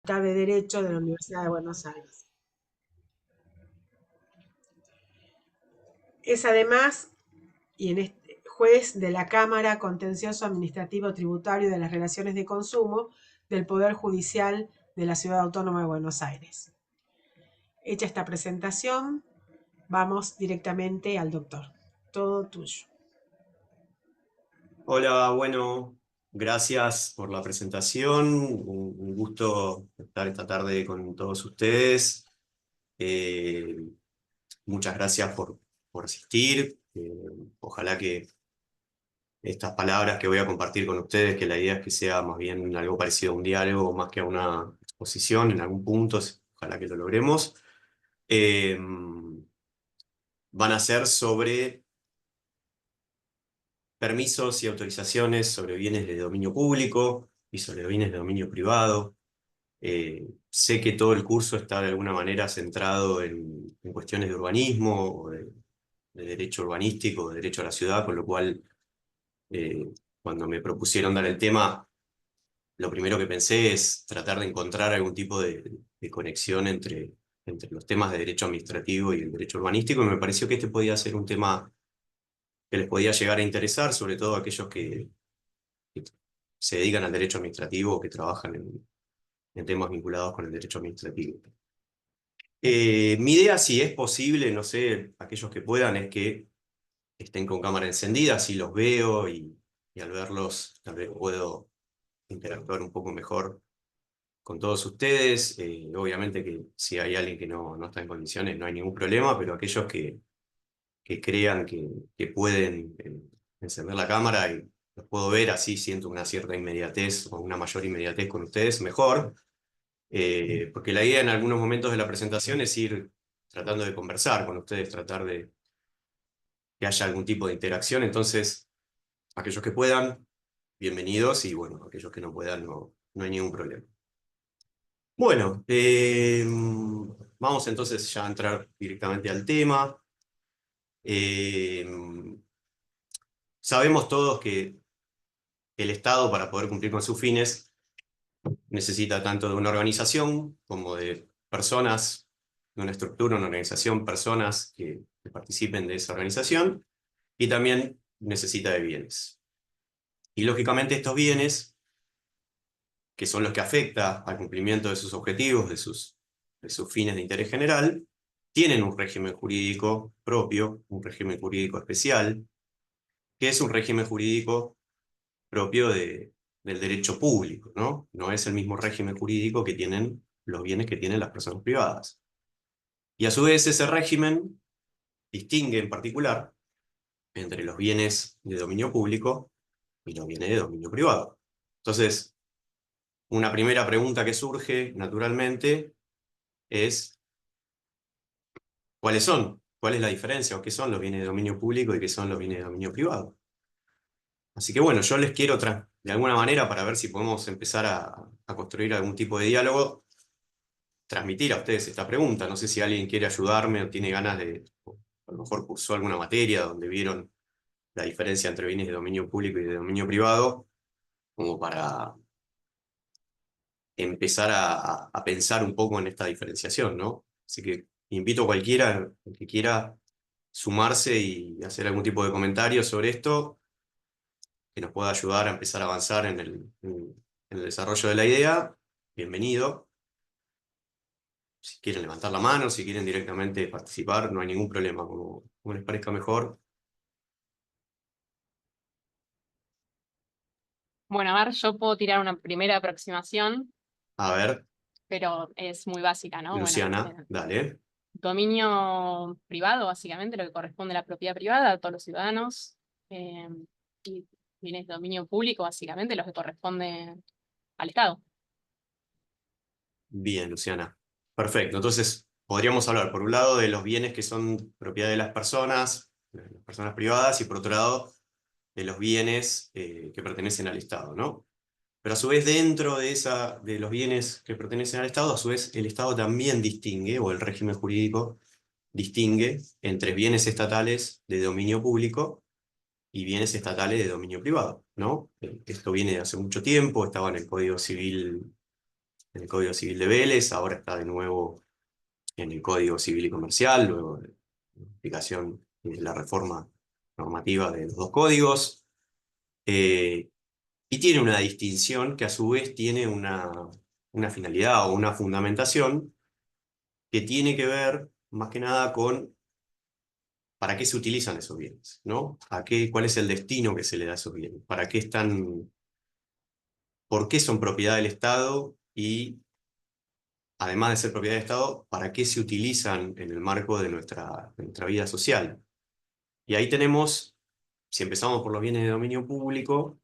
de Derecho de la Universidad de Buenos Aires. Es además juez de la Cámara Contencioso Administrativo Tributario de las Relaciones de Consumo del Poder Judicial de la Ciudad Autónoma de Buenos Aires. Hecha esta presentación, vamos directamente al doctor. Todo tuyo. Hola, bueno, gracias por la presentación. Un gusto estar esta tarde con todos ustedes. Eh, Muchas gracias por asistir. Ojalá que estas palabras que voy a compartir con ustedes, que la idea es que sea más bien algo parecido a un diálogo más que a una exposición en algún punto, ojalá que lo logremos. Eh, Van a ser sobre permisos y autorizaciones sobre bienes de dominio público y sobre bienes de dominio privado. Sé que todo el curso está de alguna manera centrado en cuestiones de urbanismo, o de derecho urbanístico, de derecho a la ciudad, con lo cual eh, cuando me propusieron dar el tema, lo primero que pensé es tratar de encontrar algún tipo de conexión entre los temas de derecho administrativo y el derecho urbanístico, y me pareció que este podía ser un tema que les podía llegar a interesar, sobre todo a aquellos que se dedican al derecho administrativo o que trabajan en temas vinculados con el derecho administrativo. Mi idea, si es posible, no sé, aquellos que puedan, es que estén con cámara encendida, así los veo y al verlos tal vez puedo interactuar un poco mejor con todos ustedes. Obviamente que si hay alguien que no está en condiciones, no hay ningún problema, pero aquellos que crean que pueden encender la cámara y los puedo ver, así siento una cierta inmediatez o una mayor inmediatez con ustedes, mejor. Porque la idea en algunos momentos de la presentación es ir tratando de conversar con ustedes, tratar de que haya algún tipo de interacción. Entonces, aquellos que puedan, bienvenidos, y bueno, aquellos que no puedan, no hay ningún problema. Bueno, vamos entonces ya a entrar directamente al tema. Eh, Sabemos todos que el Estado, para poder cumplir con sus fines, necesita tanto de una organización como de personas, de una estructura, una organización, personas que participen de esa organización, y también necesita de bienes. Y lógicamente estos bienes, que son los que afectan al cumplimiento de sus objetivos, de sus fines de interés general, tienen un régimen jurídico propio, un régimen jurídico especial, que es un régimen jurídico propio del derecho público, ¿no? No es el mismo régimen jurídico que tienen los bienes que tienen las personas privadas. Y a su vez ese régimen distingue en particular entre los bienes de dominio público y los bienes de dominio privado. Entonces, una primera pregunta que surge naturalmente es ¿cuáles son? ¿Cuál es la diferencia? ¿O qué son los bienes de dominio público y qué son los bienes de dominio privado? Así que bueno, yo les quiero, de alguna manera, para ver si podemos empezar a construir algún tipo de diálogo, transmitir a ustedes esta pregunta. No sé si alguien quiere ayudarme o tiene ganas o a lo mejor cursó alguna materia donde vieron la diferencia entre bienes de dominio público y de dominio privado, como para empezar a pensar un poco en esta diferenciación, ¿no? Así que invito a cualquiera el que quiera sumarse y hacer algún tipo de comentario sobre esto, que nos pueda ayudar a empezar a avanzar en el desarrollo de la idea. Bienvenido. Si quieren levantar la mano, si quieren directamente participar, no hay ningún problema, como les parezca mejor. Bueno, a ver, yo puedo tirar una primera aproximación, A ver, pero es muy básica, ¿no? Bueno, Luciana, dale. dominio privado, básicamente, lo que corresponde a la propiedad privada a todos los ciudadanos. eh, y bienes de dominio público, básicamente, los que corresponden al Estado. Bien, Luciana. Perfecto. Entonces, podríamos hablar, por un lado, de los bienes que son propiedad de las personas privadas, y por otro lado, de los bienes que pertenecen al Estado, ¿no? Pero a su vez, dentro de los bienes que pertenecen al Estado, a su vez, el Estado también distingue, o el régimen jurídico distingue entre bienes estatales de dominio público y bienes estatales de dominio privado, ¿no? Esto viene de hace mucho tiempo, estaba en el Código Civil en el Código Civil de Vélez, ahora está de nuevo en el Código Civil y Comercial, luego de la aplicación de la reforma normativa de los dos códigos. Y tiene una distinción que a su vez tiene una finalidad o una fundamentación que tiene que ver más que nada con para qué se utilizan esos bienes, ¿no? ¿Cuál es el destino que se le da a esos bienes? ¿Para qué están, por qué son propiedad del Estado? Y además de ser propiedad del Estado, ¿para qué se utilizan en el marco de nuestra vida social? Y ahí tenemos, si empezamos por los bienes de dominio público,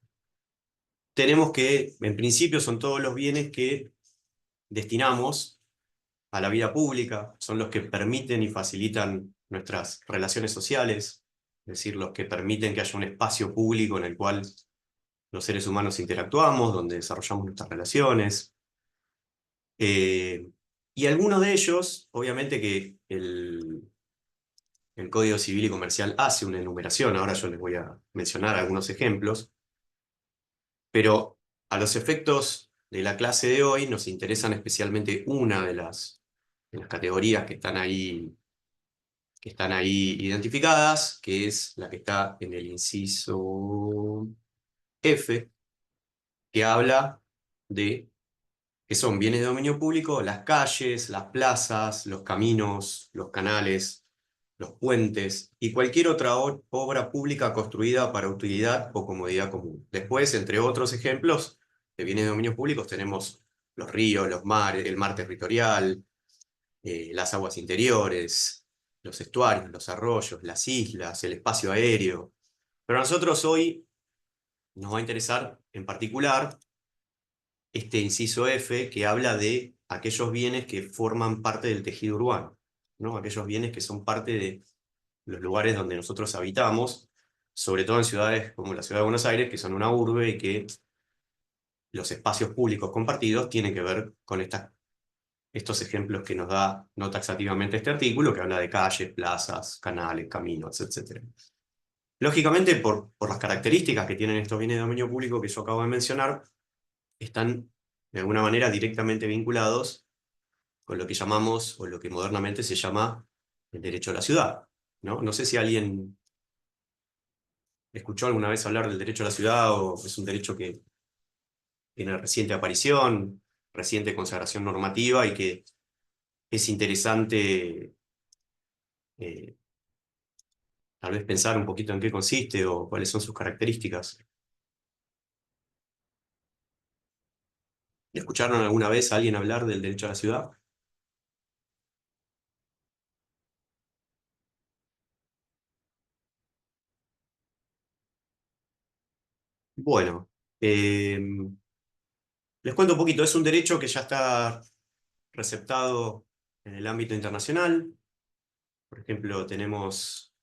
tenemos que, en principio, son todos los bienes que destinamos a la vida pública, son los que permiten y facilitan nuestras relaciones sociales, es decir, los que permiten que haya un espacio público en el cual los seres humanos interactuamos, donde desarrollamos nuestras relaciones. Y algunos de ellos, obviamente que el Código Civil y Comercial hace una enumeración, ahora yo les voy a mencionar algunos ejemplos, pero a los efectos de la clase de hoy nos interesan especialmente una de las categorías que están ahí identificadas, que es la que está en el inciso F, que habla de que son bienes de dominio público, las calles, las plazas, los caminos, los canales, los puentes y cualquier otra obra pública construida para utilidad o comodidad común. Después, entre otros ejemplos de bienes de dominio públicos, tenemos los ríos, los mares, el mar territorial, las aguas interiores, los estuarios, los arroyos, las islas, el espacio aéreo. Pero a nosotros hoy nos va a interesar en particular este inciso F que habla de aquellos bienes que forman parte del tejido urbano, ¿no? Aquellos bienes que son parte de los lugares donde nosotros habitamos, sobre todo en ciudades como la ciudad de Buenos Aires, que son una urbe y que los espacios públicos compartidos tienen que ver con estos ejemplos que nos da no taxativamente este artículo, que habla de calles, plazas, canales, caminos, etc. Lógicamente, por las características que tienen estos bienes de dominio público que yo acabo de mencionar, están de alguna manera directamente vinculados con lo que llamamos, o lo que modernamente se llama, el derecho a la ciudad, ¿no? No sé si alguien escuchó alguna vez hablar del derecho a la ciudad, o es un derecho que tiene reciente aparición, reciente consagración normativa, y que es interesante eh, tal vez pensar un poquito en qué consiste o cuáles son sus características. ¿Escucharon alguna vez a alguien hablar del derecho a la ciudad? Bueno, eh, les cuento un poquito. Es un derecho que ya está receptado en el ámbito internacional. Por ejemplo, tenemos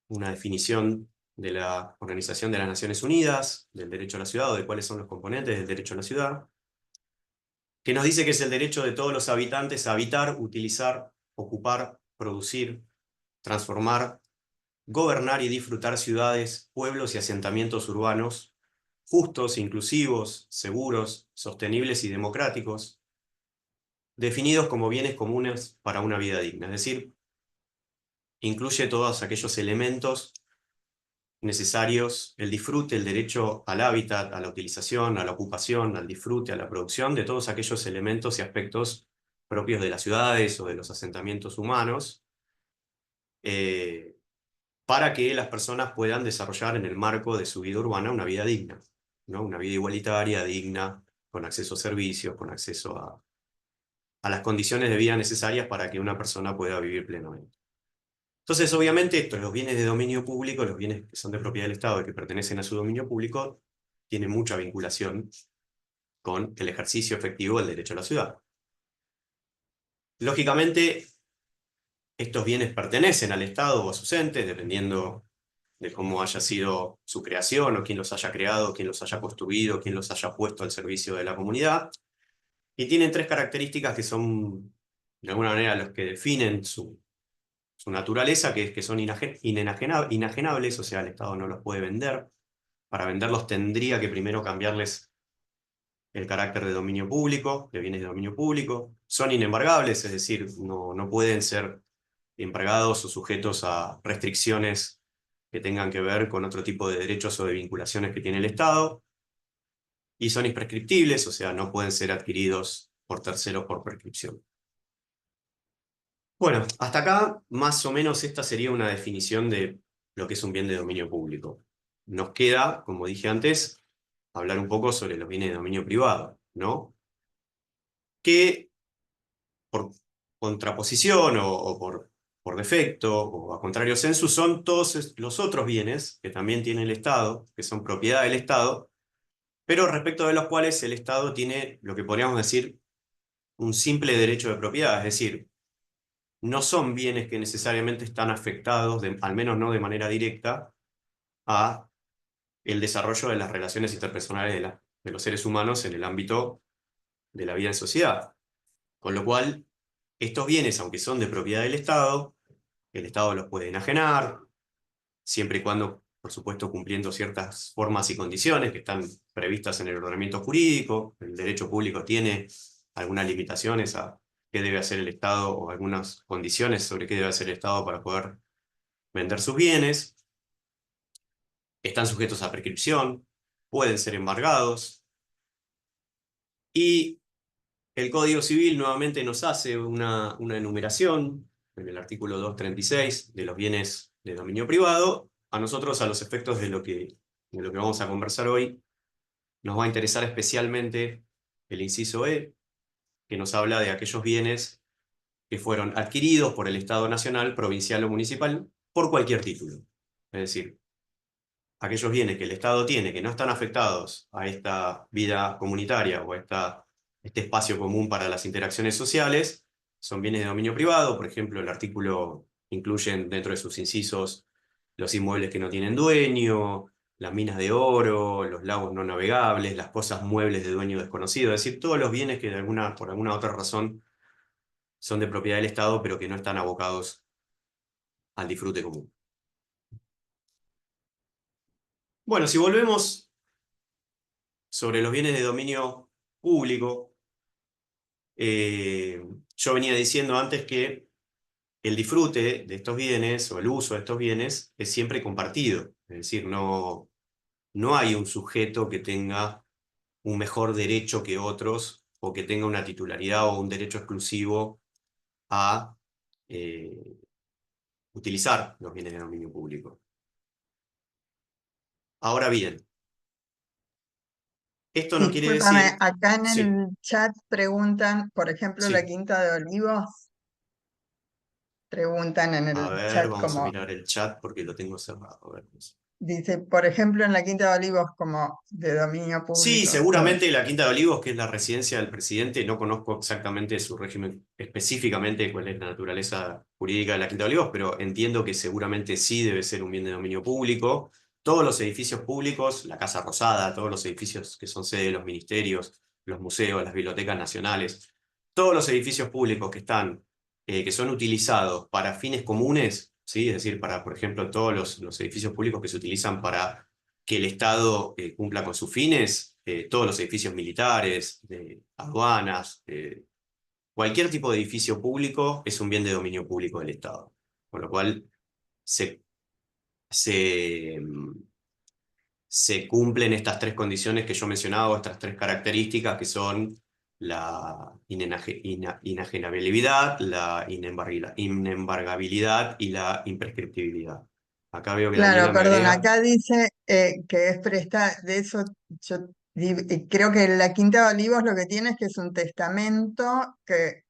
una definición de la Organización de las Naciones Unidas del derecho a la ciudad, o de cuáles son los componentes del derecho a la ciudad, que nos dice que es el derecho de todos los habitantes a habitar, utilizar, ocupar, producir, transformar, gobernar y disfrutar ciudades, pueblos y asentamientos urbanos justos, inclusivos, seguros, sostenibles y democráticos, definidos como bienes comunes para una vida digna. Es decir, incluye todos aquellos elementos necesarios, el disfrute, el derecho al hábitat, a la utilización, a la ocupación, al disfrute, a la producción, de todos aquellos elementos y aspectos propios de las ciudades o de los asentamientos humanos, eh, para que las personas puedan desarrollar en el marco de su vida urbana una vida digna, ¿no? Una vida igualitaria, digna, con acceso a servicios, con acceso a las condiciones de vida necesarias para que una persona pueda vivir plenamente. Entonces, obviamente, estos, los bienes de dominio público, los bienes que son de propiedad del Estado y que pertenecen a su dominio público, tienen mucha vinculación con el ejercicio efectivo del derecho a la ciudad. Lógicamente, estos bienes pertenecen al Estado o a sus entes, dependiendo de cómo haya sido su creación, o quién los haya creado, quién los haya construido, quién los haya puesto al servicio de la comunidad. Y tienen tres características que son, de alguna manera, los que definen su naturaleza, que es que son inajenables, o sea, el Estado no los puede vender. Para venderlos tendría que primero cambiarles el carácter de dominio público, de bienes de dominio público, son inembargables, es decir, no pueden ser embargados o sujetos a restricciones que tengan que ver con otro tipo de derechos o de vinculaciones que tiene el Estado, y son imprescriptibles, o sea, no pueden ser adquiridos por terceros por prescripción. Bueno, hasta acá más o menos esta sería una definición de lo que es un bien de dominio público. Nos queda, como dije antes, hablar un poco sobre los bienes de dominio privado, ¿no? Que por contraposición o por defecto o a contrario sensu son todos los otros bienes que también tiene el Estado, que son propiedad del Estado, pero respecto de los cuales el Estado tiene lo que podríamos decir un simple derecho de propiedad, es decir, no son bienes que necesariamente están afectados, al menos no de manera directa, a el desarrollo de las relaciones interpersonales de los seres humanos en el ámbito de la vida en sociedad. Con lo cual, estos bienes, aunque son de propiedad del Estado, el Estado los puede enajenar, siempre y cuando, por supuesto, cumpliendo ciertas formas y condiciones que están previstas en el ordenamiento jurídico. El derecho público tiene algunas limitaciones a qué debe hacer el Estado o algunas condiciones sobre qué debe hacer el Estado para poder vender sus bienes. Están sujetos a prescripción, pueden ser embargados, y el Código Civil nuevamente nos hace una enumeración en el artículo 236 de los bienes de dominio privado. A nosotros, a los efectos de lo que vamos a conversar hoy, nos va a interesar especialmente el inciso E, que nos habla de aquellos bienes que fueron adquiridos por el Estado nacional, provincial o municipal por cualquier título. Es decir, aquellos bienes que el Estado tiene que no están afectados a esta vida comunitaria o a este espacio común para las interacciones sociales, son bienes de dominio privado. Por ejemplo, el artículo incluye dentro de sus incisos los inmuebles que no tienen dueño, las minas de oro, los lagos no navegables, las cosas muebles de dueño desconocido, es decir, todos los bienes que por alguna otra razón son de propiedad del Estado, pero que no están abocados al disfrute común. Bueno, si volvemos sobre los bienes de dominio público, yo venía diciendo antes que el disfrute de estos bienes o el uso de estos bienes es siempre compartido. Es decir, no hay un sujeto que tenga un mejor derecho que otros o que tenga una titularidad o un derecho exclusivo a utilizar los bienes de dominio público. Ahora bien, esto no quiere Discúlpame, decir... acá en Sí, el chat preguntan, por ejemplo, la sí. Quinta de Olivos, preguntan en A el ver, chat vamos a como, mirar el chat porque lo tengo cerrado. A ver. dice, por ejemplo, en la Quinta de Olivos como de dominio Sí, público. seguramente la Quinta de Olivos, que es la residencia del presidente, no conozco exactamente su régimen, específicamente cuál es la naturaleza jurídica de la Quinta de Olivos, pero entiendo que seguramente sí debe ser un bien de dominio público. Todos los edificios públicos, la Casa Rosada, todos los edificios que son sede de los ministerios, los museos, las bibliotecas nacionales, todos los edificios públicos que son utilizados para fines comunes, ¿sí? Es decir, para, por ejemplo, todos los edificios públicos que se utilizan para que el Estado cumpla con sus fines, todos los edificios militares, de aduanas, cualquier tipo de edificio público es un bien de dominio público del Estado. Con lo cual se, se, mm, se cumplen estas tres condiciones que yo mencionaba, estas tres características que son la inajenabilidad, la inembargabilidad y la imprescriptibilidad. Acá veo que Claro, Daniela me perdón, agrega. acá dice que es de eso yo creo que la Quinta de Olivos lo que tiene es que es un testamento que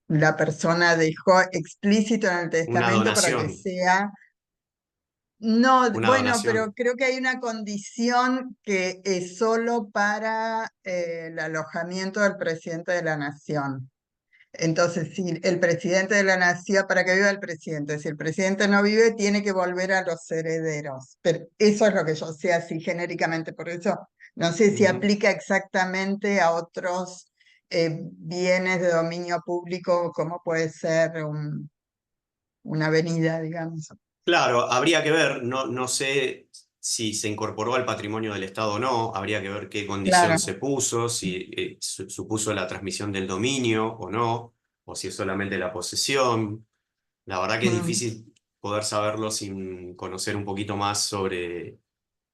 la persona dejó explícito en el Una testamento para que donación, sea. No, una bueno, pero donación. creo que hay una condición que es solo para el alojamiento del presidente de la nación. Entonces, si el presidente de la nación, para que viva el presidente, si el presidente no vive, tiene que volver a los herederos. Pero eso es lo que yo sé así genéricamente, por eso no sé si Ujú. aplica exactamente a otros bienes de dominio público, como puede ser una avenida, digamos. Claro, habría que ver, no sé si se incorporó al patrimonio del Estado o no, habría que ver qué condición Claro. se puso, si supuso la transmisión del dominio o no, o si es solamente la posesión. La verdad que es Mm, difícil poder saberlo sin conocer un poquito más sobre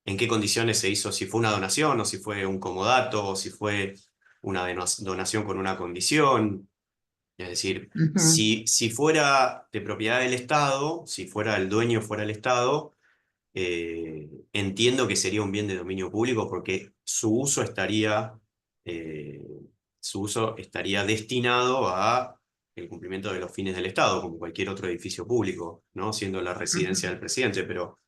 en qué condiciones se hizo, si fue una donación o si fue un comodato o si fue una donación con una condición. Es decir, ujú, si fuera de propiedad del Estado, si fuera el dueño fuera el Estado, entiendo que sería un bien de dominio público porque eh, su uso estaría destinado a el cumplimiento de los fines del Estado, como cualquier otro edificio público, ¿no? Siendo la residencia ujú. del presidente, pero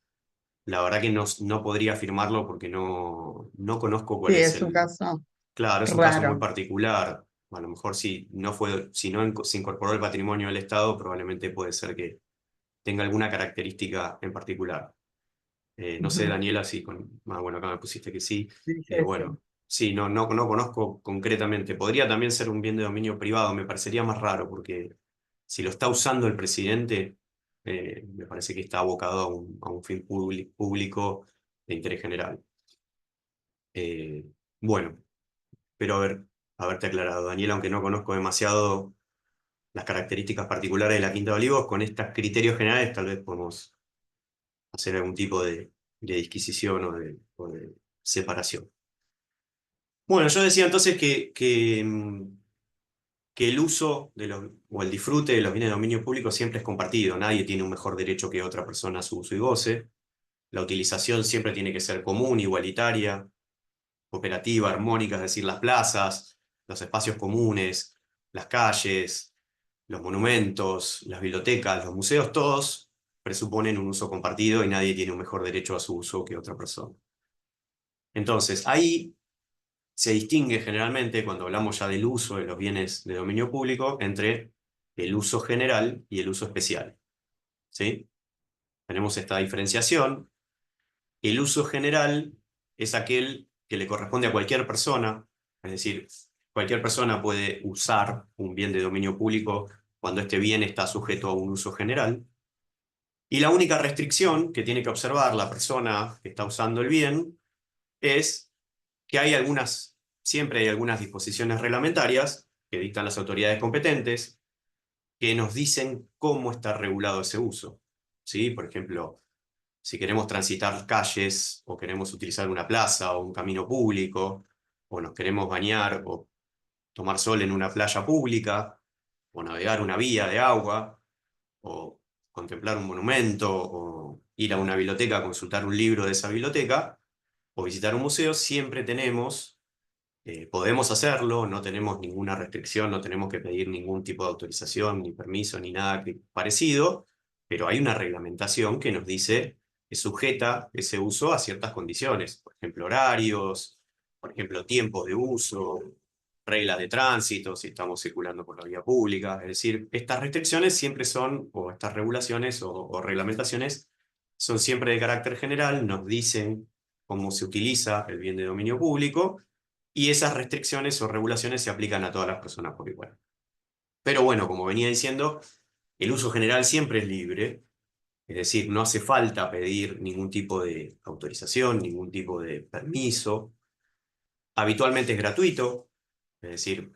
la verdad que no podría afirmarlo porque no conozco cuál Sí, es es un el... caso Claro, es un caso muy raro. particular. A lo mejor si no se incorporó el patrimonio del Estado, probablemente puede ser que tenga alguna característica en particular. No sé, Ujú. Daniela, si con... bueno, acá me pusiste que sí. Sí, sí, sí. Bueno, sí, no conozco concretamente. Podría también ser un bien de dominio privado, me parecería más raro, porque si lo está usando el presidente, me parece que está abocado a un fin público de interés general. Eh, bueno, pero haberte aclarado, Daniela, aunque no conozco demasiado las características particulares de la Quinta de Olivos, con estos criterios generales tal vez podemos hacer algún tipo de disquisición o de separación. Bueno, yo decía entonces que el uso o el disfrute de los bienes de dominio público siempre es compartido. Nadie tiene un mejor derecho que otra persona a su uso y goce. La utilización siempre tiene que ser común, igualitaria, cooperativa, armónica, es decir, las plazas, los espacios comunes, las calles, los monumentos, las bibliotecas, los museos, todos presuponen un uso compartido y nadie tiene un mejor derecho a su uso que otra persona. Entonces, ahí se distingue generalmente, cuando hablamos ya del uso de los bienes de dominio público, entre el uso general y el uso especial. ¿Sí? Tenemos esta diferenciación. El uso general es aquel que le corresponde a cualquier persona, es decir, cualquier persona puede usar un bien de dominio público cuando este bien está sujeto a un uso general. Y la única restricción que tiene que observar la persona que está usando el bien es que siempre hay algunas disposiciones reglamentarias que dictan las autoridades competentes que nos dicen cómo está regulado ese uso. ¿Sí? Por ejemplo, si queremos transitar calles o queremos utilizar una plaza o un camino público, o nos queremos bañar o tomar sol en una playa pública, o navegar una vía de agua, o contemplar un monumento, o ir a una biblioteca a consultar un libro de esa biblioteca, o visitar un museo, siempre podemos hacerlo, no tenemos ninguna restricción, no tenemos que pedir ningún tipo de autorización, ni permiso, ni nada parecido, pero hay una reglamentación que nos dice que sujeta ese uso a ciertas condiciones, por ejemplo, horarios, por ejemplo, tiempos de uso, reglas de tránsito, si estamos circulando por la vía pública. Es decir, estas restricciones siempre son, o estas regulaciones o reglamentaciones, son siempre de carácter general, nos dicen cómo se utiliza el bien de dominio público y esas restricciones o regulaciones se aplican a todas las personas por igual. Pero bueno, como venía diciendo, el uso general siempre es libre, es decir, no hace falta pedir ningún tipo de autorización, ningún tipo de permiso. Habitualmente es gratuito, es decir,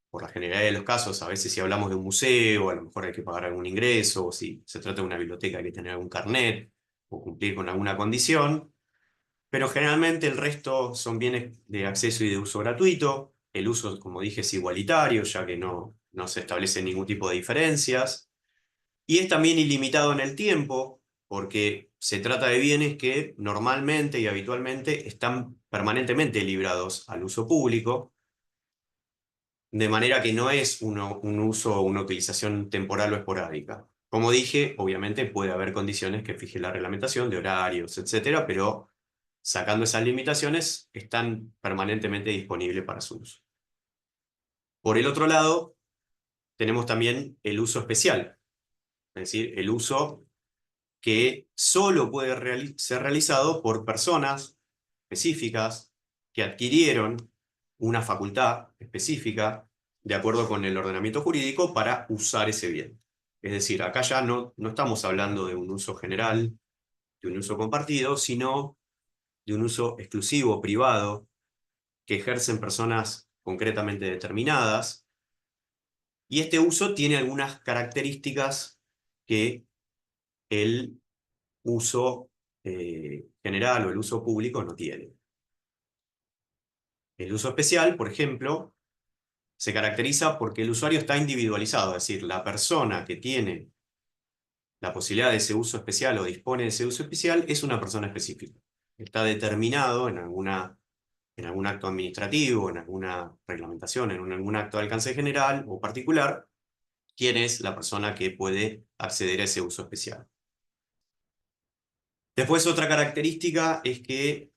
por la generalidad de los casos, a veces si hablamos de un museo, a lo mejor hay que pagar algún ingreso, o si se trata de una biblioteca hay que tener algún carnet o cumplir con alguna condición. Pero generalmente el resto son bienes de acceso y de uso gratuito. El uso, como dije, es igualitario, ya que no se establecen ningún tipo de diferencias. Y es también ilimitado en el tiempo, porque se trata de bienes que normalmente y habitualmente están permanentemente librados al uso público, de manera que no es un uso o una utilización temporal o esporádica. Como dije, obviamente puede haber condiciones que fije la reglamentación de horarios, etcétera, pero sacando esas limitaciones, están permanentemente disponibles para su uso. Por el otro lado, tenemos también el uso especial, es decir, el uso que solo puede ser realizado por personas específicas que adquirieron una facultad específica de acuerdo con el ordenamiento jurídico para usar ese bien. Es decir, acá ya no estamos hablando de un uso general, de un uso compartido, sino de un uso exclusivo privado que ejercen personas concretamente determinadas, y este uso tiene algunas características que el uso general o el uso público no tiene. El uso especial, por ejemplo, se caracteriza porque el usuario está individualizado, es decir, la persona que tiene la posibilidad de ese uso especial o dispone de ese uso especial es una persona específica. Está determinado en algún acto administrativo, en alguna reglamentación, en algún acto de alcance general o particular, quién es la persona que puede acceder a ese uso especial. Después, otra característica es que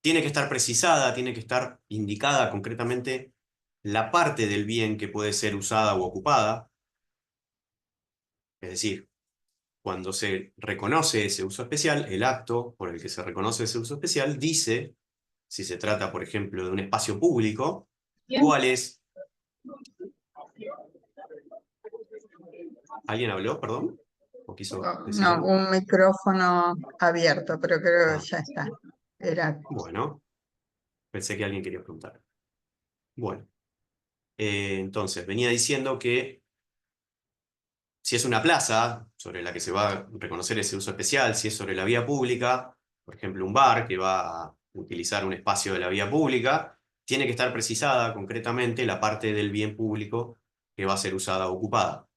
tiene que estar precisada, tiene que estar indicada concretamente la parte del bien que puede ser usada o ocupada. Es decir, cuando se reconoce ese uso especial, el acto por el que se reconoce ese uso especial dice, si se trata, por ejemplo, de un espacio público, cuál es... ¿Alguien habló, perdón? ¿O quiso decir No, algo? un micrófono abierto, pero creo que Ah, ya está. Era, bueno, pensé que alguien quería preguntar. Bueno, entonces venía diciendo que si es una plaza sobre la que se va a reconocer ese uso especial, si es sobre la vía pública, por ejemplo un bar que va a utilizar un espacio de la vía pública, tiene que estar precisada concretamente la parte del bien público que va a ser usada o ocupada.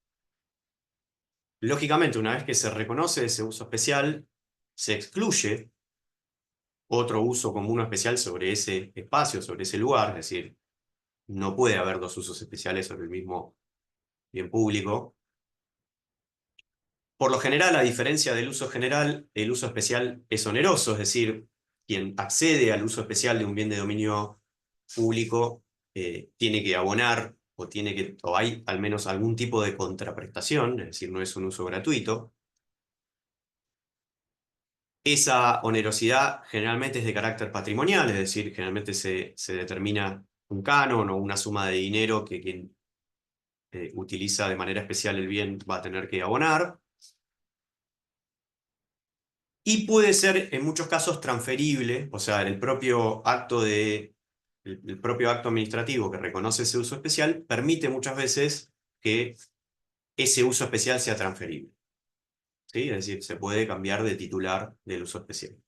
Lógicamente, una vez que se reconoce ese uso especial, se excluye otro uso común o especial sobre ese espacio, sobre ese lugar, es decir, no puede haber dos usos especiales sobre el mismo bien público. Por lo general, a diferencia del uso general, el uso especial es oneroso, es decir, quien accede al uso especial de un bien de dominio público tiene que abonar o hay al menos algún tipo de contraprestación, es decir, no es un uso gratuito. Esa onerosidad generalmente es de carácter patrimonial, es decir, generalmente se determina un canon o una suma de dinero que quien utiliza de manera especial el bien va a tener que abonar. Y puede ser en muchos casos transferible, o sea, el propio acto administrativo que reconoce ese uso especial permite muchas veces que ese uso especial sea transferible. ¿Sí? Es decir, se puede cambiar de titular del uso especial.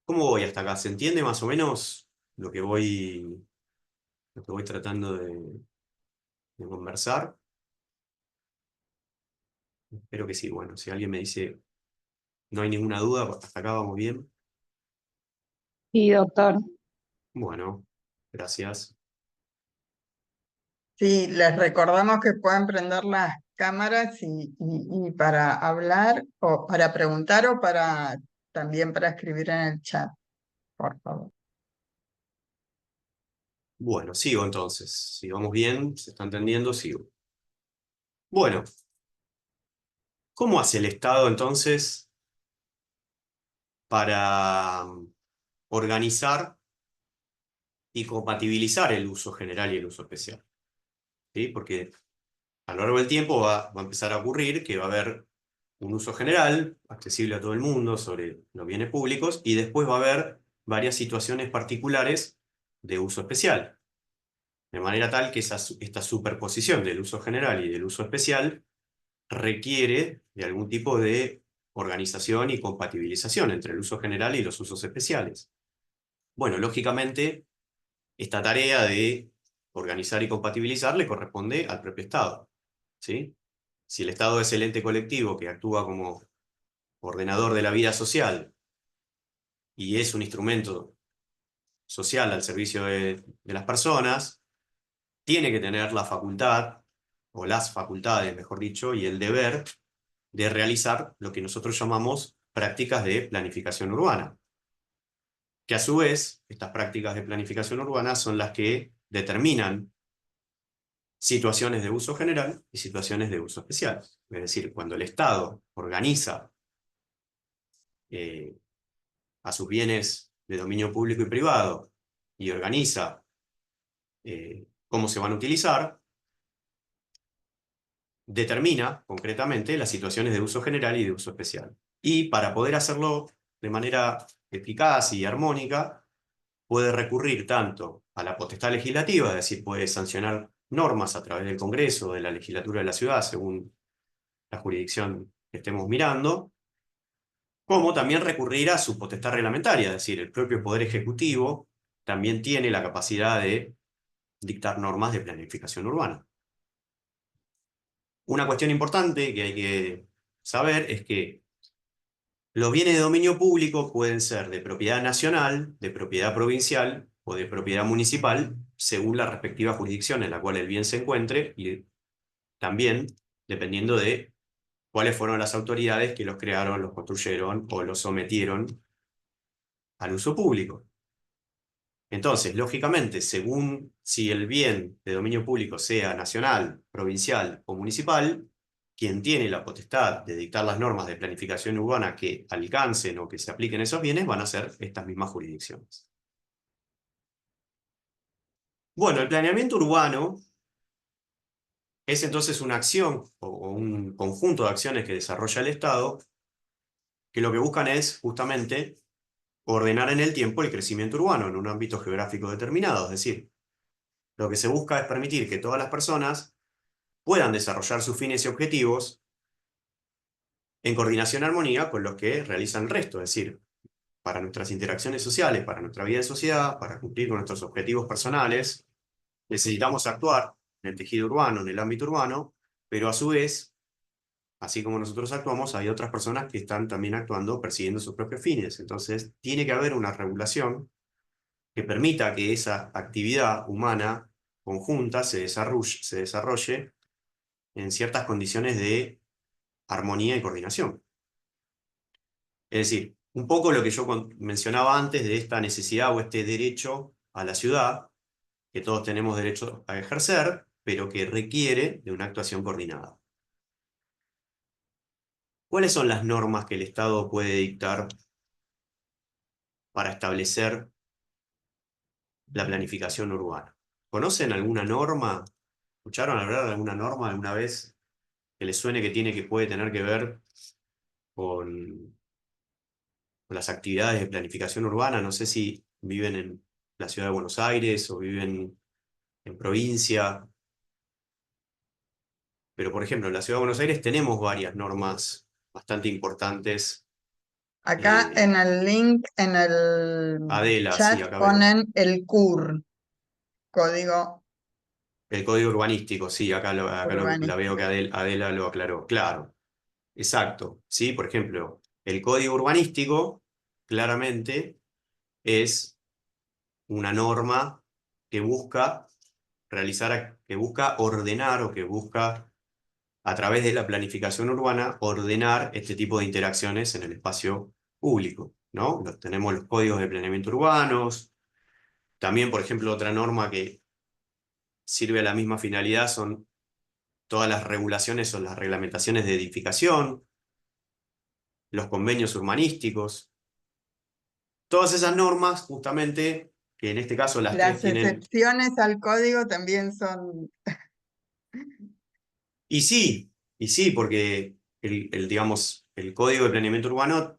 ¿Cómo voy hasta acá? ¿Se entiende más o menos lo que voy tratando de conversar? Espero que sí. Bueno, si alguien me dice no hay ninguna duda, hasta acá vamos bien. Sí, doctor. Bueno, gracias. sí, les recordamos que pueden prender las cámaras y para hablar o para preguntar o también para escribir en el chat, por favor. Bueno, sigo entonces. Si vamos bien, se está entendiendo, sigo. Bueno, ¿cómo hace el Estado entonces para organizar y compatibilizar el uso general y el uso especial? ¿Sí? Porque a lo largo del tiempo va a empezar a ocurrir que va a haber un uso general, accesible a todo el mundo, sobre los bienes públicos, y después va a haber varias situaciones particulares de uso especial. De manera tal que esta superposición del uso general y del uso especial requiere de algún tipo de organización y compatibilización entre el uso general y los usos especiales. Bueno, lógicamente, esta tarea de organizar y compatibilizar le corresponde al propio Estado, ¿sí? Si el Estado es el ente colectivo que actúa como ordenador de la vida social y es un instrumento social al servicio de las personas, tiene que tener la facultad, o las facultades, mejor dicho, y el deber de realizar lo que nosotros llamamos prácticas de planificación urbana. Que a su vez, estas prácticas de planificación urbana son las que determinan situaciones de uso general y situaciones de uso especial. Es decir, cuando el Estado organiza a sus bienes de dominio público y privado y organiza cómo se van a utilizar, determina concretamente las situaciones de uso general y de uso especial. Y para poder hacerlo de manera eficaz y armónica, puede recurrir tanto a la potestad legislativa, es decir, puede sancionar normas a través del Congreso, de la legislatura de la ciudad, según la jurisdicción que estemos mirando, como también recurrir a su potestad reglamentaria, es decir, el propio Poder Ejecutivo también tiene la capacidad de dictar normas de planificación urbana. Una cuestión importante que hay que saber es que los bienes de dominio público pueden ser de propiedad nacional, de propiedad provincial o de propiedad municipal, según la respectiva jurisdicción en la cual el bien se encuentre, y también dependiendo de cuáles fueron las autoridades que los crearon, los construyeron o los sometieron al uso público. Entonces, lógicamente, según si el bien de dominio público sea nacional, provincial o municipal, quien tiene la potestad de dictar las normas de planificación urbana que alcancen o que se apliquen esos bienes van a ser estas mismas jurisdicciones. Bueno, el planeamiento urbano es entonces una acción o un conjunto de acciones que desarrolla el Estado que lo que buscan es justamente ordenar en el tiempo el crecimiento urbano en un ámbito geográfico determinado. Es decir, lo que se busca es permitir que todas las personas puedan desarrollar sus fines y objetivos en coordinación y armonía con los que realizan el resto. Es decir, para nuestras interacciones sociales, para nuestra vida en sociedad, para cumplir con nuestros objetivos personales, necesitamos actuar en el tejido urbano, en el ámbito urbano, pero a su vez, así como nosotros actuamos, hay otras personas que están también actuando persiguiendo sus propios fines. Entonces, tiene que haber una regulación que permita que esa actividad humana conjunta se desarrolle en ciertas condiciones de armonía y coordinación. Es decir, un poco lo que yo mencionaba antes de esta necesidad o este derecho a la ciudad, que todos tenemos derecho a ejercer, pero que requiere de una actuación coordinada. ¿Cuáles son las normas que el Estado puede dictar para establecer la planificación urbana? ¿Conocen alguna norma? ¿Escucharon hablar de alguna norma alguna vez que les suene que puede tener que ver con las actividades de planificación urbana? No sé si viven en la ciudad de Buenos Aires o viven en provincia, pero por ejemplo en la ciudad de Buenos Aires tenemos varias normas bastante importantes. Acá en el link, en el Adela, sí, chat acá veo. ponen el CUR, código El código urbanístico, sí, la veo que urbanístico. Adela lo aclaró. Claro, exacto. Sí, por ejemplo, el código urbanístico claramente es una norma que busca que busca ordenar o que busca, a través de la planificación urbana, ordenar este tipo de interacciones en el espacio público, ¿no? Tenemos los códigos de planeamiento urbanos. También, por ejemplo, otra norma que sirve a la misma finalidad son todas las regulaciones o las reglamentaciones de edificación, los convenios urbanísticos. Todas esas normas, justamente, que en este caso las tres Las tienen. excepciones al código también son... Y sí, porque digamos, el código de planeamiento urbano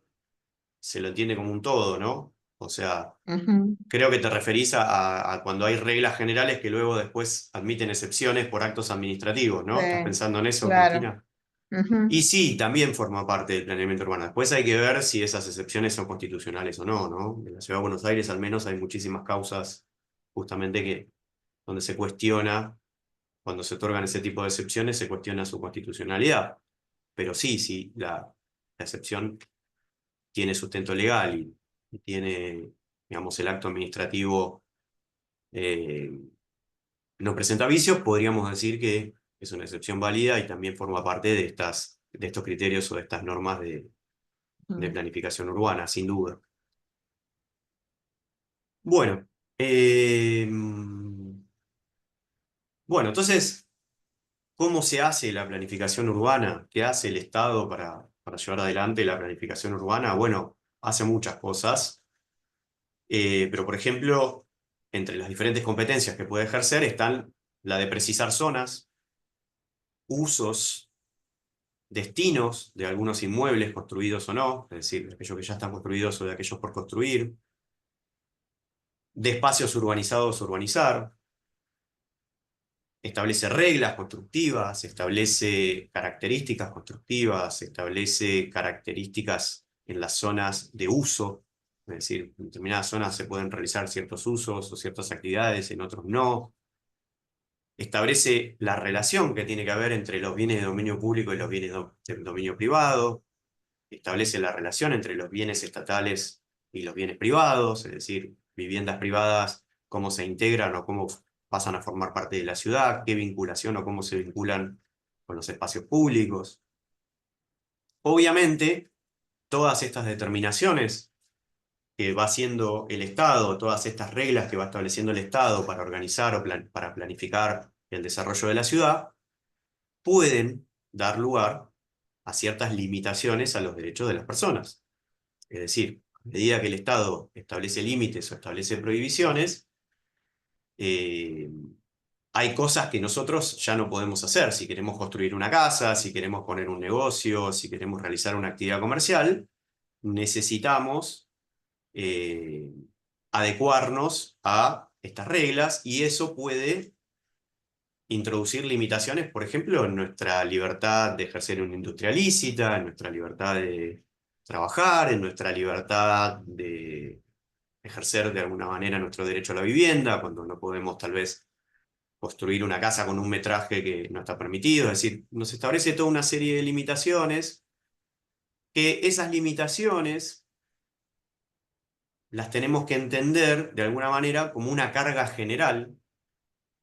se lo entiende como un todo, ¿no? O sea, Ujú, creo que te referís a cuando hay reglas generales que luego después admiten excepciones por actos administrativos, ¿no? ¿Estás sí, pensando en eso, claro. Cristina? Ujú, Y sí, también forma parte del planeamiento urbano. Después hay que ver si esas excepciones son constitucionales o no, ¿no? En la Ciudad de Buenos Aires al menos hay muchísimas causas justamente donde se cuestiona, cuando se otorgan ese tipo de excepciones, se cuestiona su constitucionalidad. Pero sí, sí, la excepción tiene sustento legal y tiene, digamos, el acto administrativo eh, no presenta vicios, podríamos decir que es una excepción válida y también forma parte de estos criterios o de estas normas de ujú. planificación urbana, sin duda. Bueno, eh, bueno, entonces, ¿cómo se hace la planificación urbana? ¿Qué hace el Estado para llevar adelante la planificación urbana? Bueno, hace muchas cosas, pero por ejemplo, entre las diferentes competencias que puede ejercer están la de precisar zonas, usos, destinos de algunos inmuebles construidos o no, es decir, de aquellos que ya están construidos o de aquellos por construir, de espacios urbanizados o urbanizar, establece reglas constructivas, establece características constructivas, establece características en las zonas de uso, es decir, en determinadas zonas se pueden realizar ciertos usos o ciertas actividades, en otros no. Establece la relación que tiene que haber entre los bienes de dominio público y los bienes de dominio privado. Establece la relación entre los bienes estatales y los bienes privados, es decir, viviendas privadas, cómo se integran o cómo pasan a formar parte de la ciudad, qué vinculación o cómo se vinculan con los espacios públicos. Obviamente, todas estas determinaciones que va haciendo el Estado, todas estas reglas que va estableciendo el Estado para organizar o para planificar el desarrollo de la ciudad, pueden dar lugar a ciertas limitaciones a los derechos de las personas. Es decir, a medida que el Estado establece límites o establece prohibiciones, hay cosas que nosotros ya no podemos hacer. Si queremos construir una casa, si queremos poner un negocio, si queremos realizar una actividad comercial, necesitamos adecuarnos a estas reglas y eso puede introducir limitaciones, por ejemplo, en nuestra libertad de ejercer una industria lícita, en nuestra libertad de trabajar, en nuestra libertad de ejercer de alguna manera nuestro derecho a la vivienda, cuando no podemos tal vez construir una casa con un metraje que no está permitido. Es decir, nos establece toda una serie de limitaciones, que esas limitaciones las tenemos que entender de alguna manera como una carga general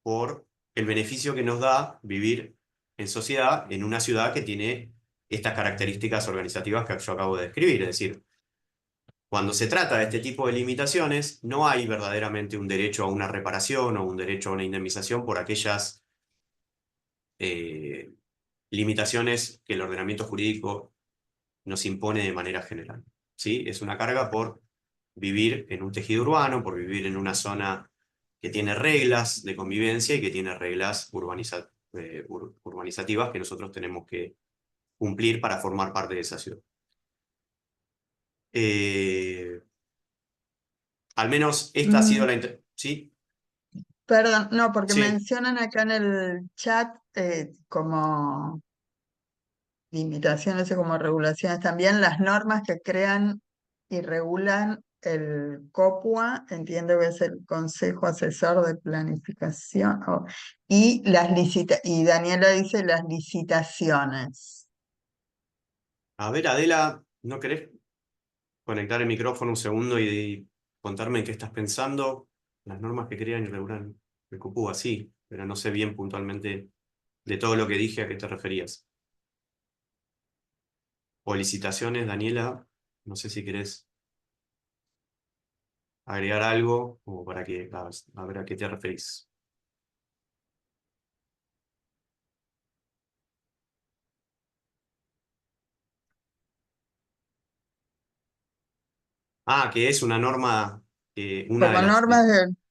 por el beneficio que nos da vivir en sociedad en una ciudad que tiene estas características organizativas que yo acabo de describir. Es decir, cuando se trata de este tipo de limitaciones, no hay verdaderamente un derecho a una reparación o un derecho a una indemnización por aquellas limitaciones que el ordenamiento jurídico nos impone de manera general. ¿Sí? Es una carga por vivir en un tejido urbano, por vivir en una zona que tiene reglas de convivencia y que tiene reglas urbanizativas que nosotros tenemos que cumplir para formar parte de esa ciudad. Al menos esta ha sido la... ¿Sí? Perdón, no, porque Sí. mencionan acá en el chat como limitaciones o como regulaciones también las normas que crean y regulan el COPUA, entiendo que es el Consejo Asesor de Planificación, y y Daniela dice las licitaciones. A ver, Adela, ¿no querés conectar el micrófono un segundo y contarme en qué estás pensando? Las normas que crean y regulan el COPUA, sí, pero no sé bien puntualmente de todo lo que dije a qué te referías. O licitaciones, Daniela, no sé si querés agregar algo o para que a ver a qué te referís. Ah, que es una norma, una de Como las normas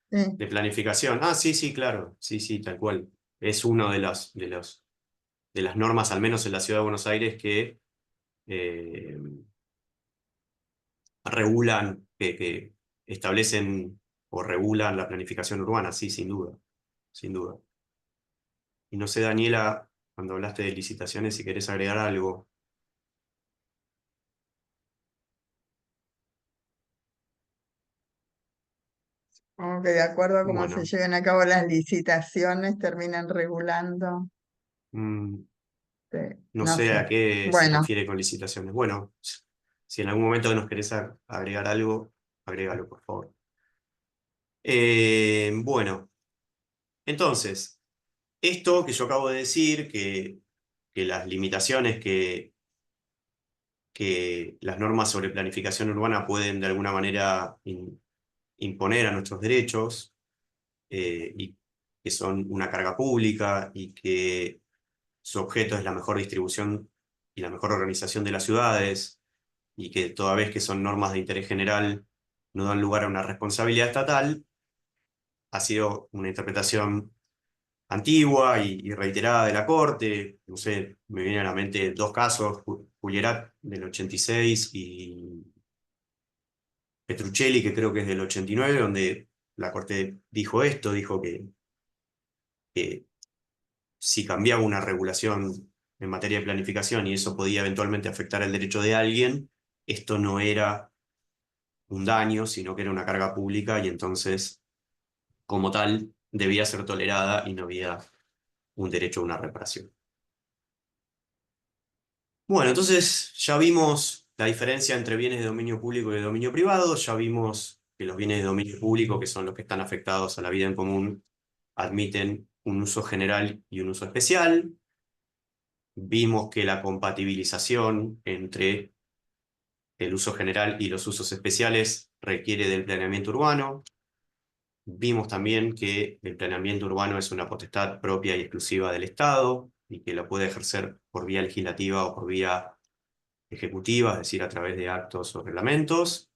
sí. de planificación. Ah, sí, sí, claro, sí, sí, tal cual. Es una de las normas, al menos en la Ciudad de Buenos Aires, que eh, regulan, que establecen o regulan la planificación urbana, sí, sin duda, sin duda. Y no sé, Daniela, cuando hablaste de licitaciones, si querés agregar algo. Como que de acuerdo a cómo se Bueno, lleven a cabo las licitaciones, terminan regulando. no No sé a sé. qué se Bueno, refiere con licitaciones. Bueno, si en algún momento nos querés agregar algo, agrégalo, por favor. Bueno, entonces, esto que yo acabo de decir, que las limitaciones que las normas sobre planificación urbana pueden de alguna manera imponer a nuestros derechos, y que son una carga pública y que su objeto es la mejor distribución y la mejor organización de las ciudades, y que toda vez que son normas de interés general no dan lugar a una responsabilidad estatal, ha sido una interpretación antigua y reiterada de la Corte. No sé, me vienen a la mente dos casos, Cullerat del 86 y Petruccelli, que creo que es del 89, donde la Corte dijo esto, dijo que si cambiaba una regulación en materia de planificación y eso podía eventualmente afectar el derecho de alguien, esto no era un daño, sino que era una carga pública y entonces, como tal, debía ser tolerada y no había un derecho a una reparación. Bueno, entonces ya vimos la diferencia entre bienes de dominio público y de dominio privado, ya vimos que los bienes de dominio público, que son los que están afectados a la vida en común, admiten un uso general y un uso especial. Vimos que la compatibilización entre el uso general y los usos especiales requiere del planeamiento urbano. Vimos también que el planeamiento urbano es una potestad propia y exclusiva del Estado y que lo puede ejercer por vía legislativa o por vía ejecutiva, es decir, a través de actos o reglamentos.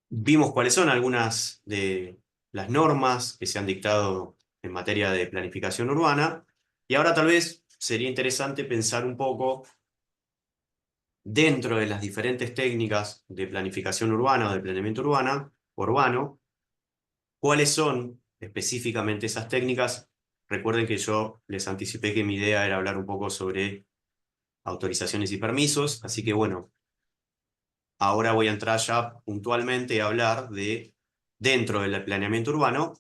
Vimos cuáles son algunas de las normas que se han dictado en materia de planificación urbana y ahora tal vez sería interesante pensar un poco dentro de las diferentes técnicas de planificación urbana o de planeamiento urbano, ¿cuáles son específicamente esas técnicas? Recuerden que yo les anticipé que mi idea era hablar un poco sobre autorizaciones y permisos, así que bueno, ahora voy a entrar ya puntualmente a hablar de, dentro del planeamiento urbano,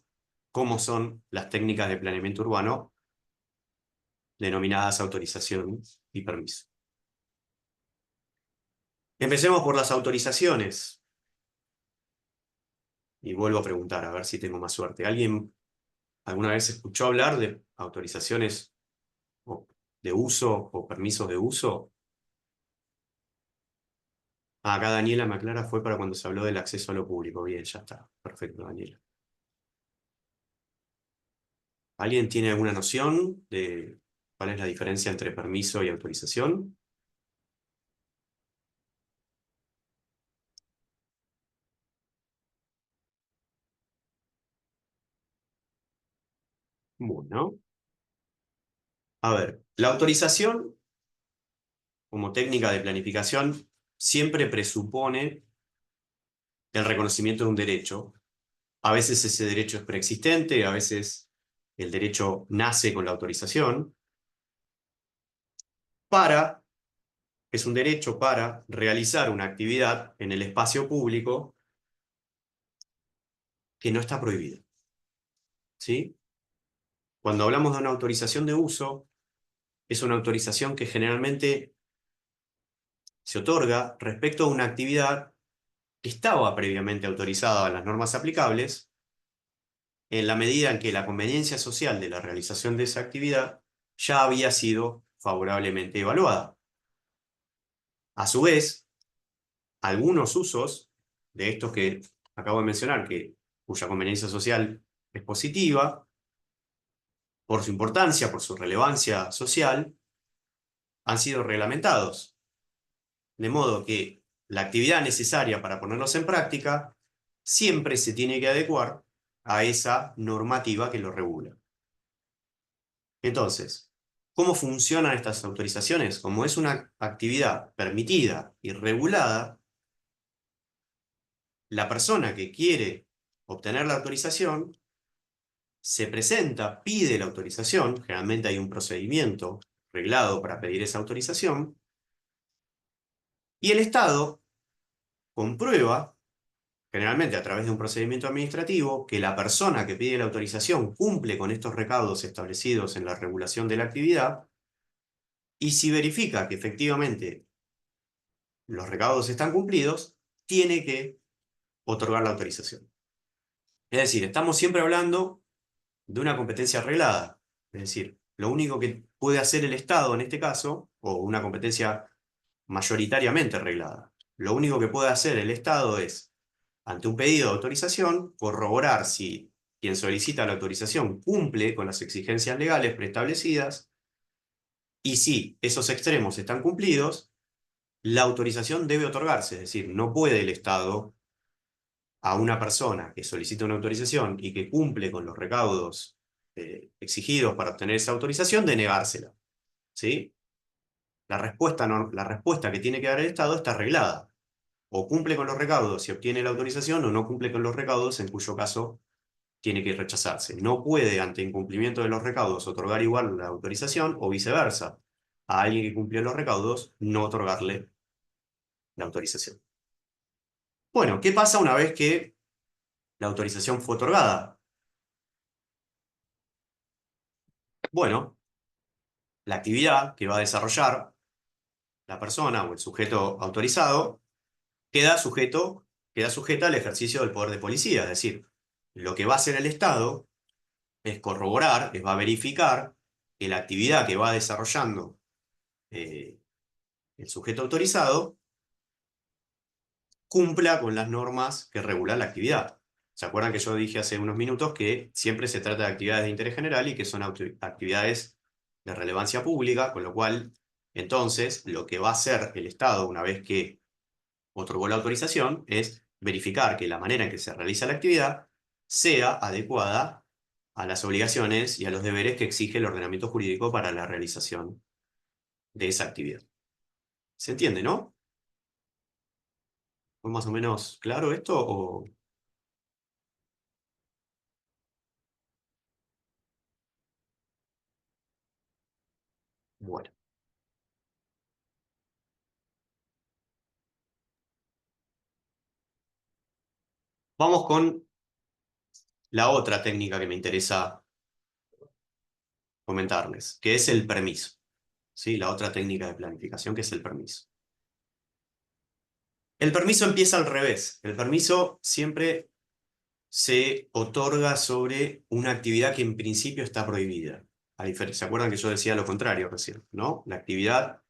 cómo son las técnicas de planeamiento urbano denominadas autorización y permiso. Empecemos por las autorizaciones. Y vuelvo a preguntar, a ver si tengo más suerte. ¿Alguien alguna vez escuchó hablar de autorizaciones de uso o permisos de uso? Acá Daniela me aclara, fue para cuando se habló del acceso a lo público. Bien, ya está. Perfecto, Daniela. ¿Alguien tiene alguna noción de cuál es la diferencia entre permiso y autorización? Bueno, a ver, la autorización como técnica de planificación siempre presupone el reconocimiento de un derecho. A veces ese derecho es preexistente, a veces el derecho nace con la autorización, es un derecho para realizar una actividad en el espacio público que no está prohibida. ¿Sí? Cuando hablamos de una autorización de uso, es una autorización que generalmente se otorga respecto a una actividad que estaba previamente autorizada en las normas aplicables, en la medida en que la conveniencia social de la realización de esa actividad ya había sido favorablemente evaluada. A su vez, algunos usos de estos que acabo de mencionar, cuya conveniencia social es positiva, por su importancia, por su relevancia social, han sido reglamentados. De modo que la actividad necesaria para ponerlos en práctica siempre se tiene que adecuar a esa normativa que lo regula. Entonces, ¿cómo funcionan estas autorizaciones? Como es una actividad permitida y regulada, la persona que quiere obtener la autorización se presenta, pide la autorización, generalmente hay un procedimiento reglado para pedir esa autorización, y el Estado comprueba, generalmente a través de un procedimiento administrativo, que la persona que pide la autorización cumple con estos recaudos establecidos en la regulación de la actividad, y si verifica que efectivamente los recaudos están cumplidos, tiene que otorgar la autorización. Es decir, estamos siempre hablando de una competencia reglada. Es decir, lo único que puede hacer el Estado en este caso, o una competencia mayoritariamente reglada, lo único que puede hacer el Estado es, ante un pedido de autorización, corroborar si quien solicita la autorización cumple con las exigencias legales preestablecidas y si esos extremos están cumplidos, la autorización debe otorgarse. Es decir, no puede el Estado a una persona que solicita una autorización y que cumple con los recaudos exigidos para obtener esa autorización, de negársela, ¿sí? La respuesta que tiene que dar el Estado está arreglada. O cumple con los recaudos y obtiene la autorización, o no cumple con los recaudos, en cuyo caso tiene que rechazarse. No puede, ante incumplimiento de los recaudos, otorgar igual la autorización, o viceversa. A alguien que cumplió los recaudos, no otorgarle la autorización. Bueno, ¿qué pasa una vez que la autorización fue otorgada? Bueno, la actividad que va a desarrollar la persona o el sujeto autorizado queda sujeta al ejercicio del poder de policía. Es decir, lo que va a hacer el Estado es corroborar, va a verificar que la actividad que va desarrollando el sujeto autorizado cumpla con las normas que regulan la actividad. ¿Se acuerdan que yo dije hace unos minutos que siempre se trata de actividades de interés general y que son actividades de relevancia pública, con lo cual, entonces, lo que va a hacer el Estado una vez que otorgó la autorización es verificar que la manera en que se realiza la actividad sea adecuada a las obligaciones y a los deberes que exige el ordenamiento jurídico para la realización de esa actividad. ¿Se entiende, no? ¿Fue más o menos claro esto? Bueno. Vamos con la otra técnica que me interesa comentarles, que es el permiso. ¿Sí? La otra técnica de planificación, que es el permiso. El permiso empieza al revés. El permiso siempre se otorga sobre una actividad que en principio está prohibida. ¿Se acuerdan que yo decía lo contrario recién, ¿no? La actividad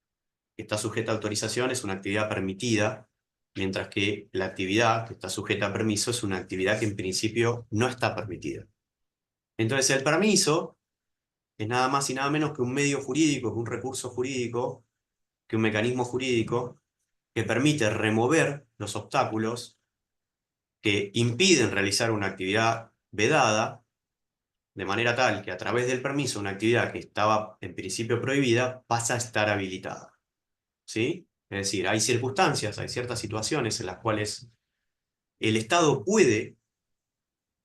que está sujeta a autorización es una actividad permitida, mientras que la actividad que está sujeta a permiso es una actividad que en principio no está permitida. Entonces el permiso es nada más y nada menos que un medio jurídico, que un recurso jurídico, que un mecanismo jurídico que permite remover los obstáculos que impiden realizar una actividad vedada, de manera tal que a través del permiso una actividad que estaba en principio prohibida pasa a estar habilitada. ¿Sí? Es decir, hay circunstancias, hay ciertas situaciones en las cuales el Estado puede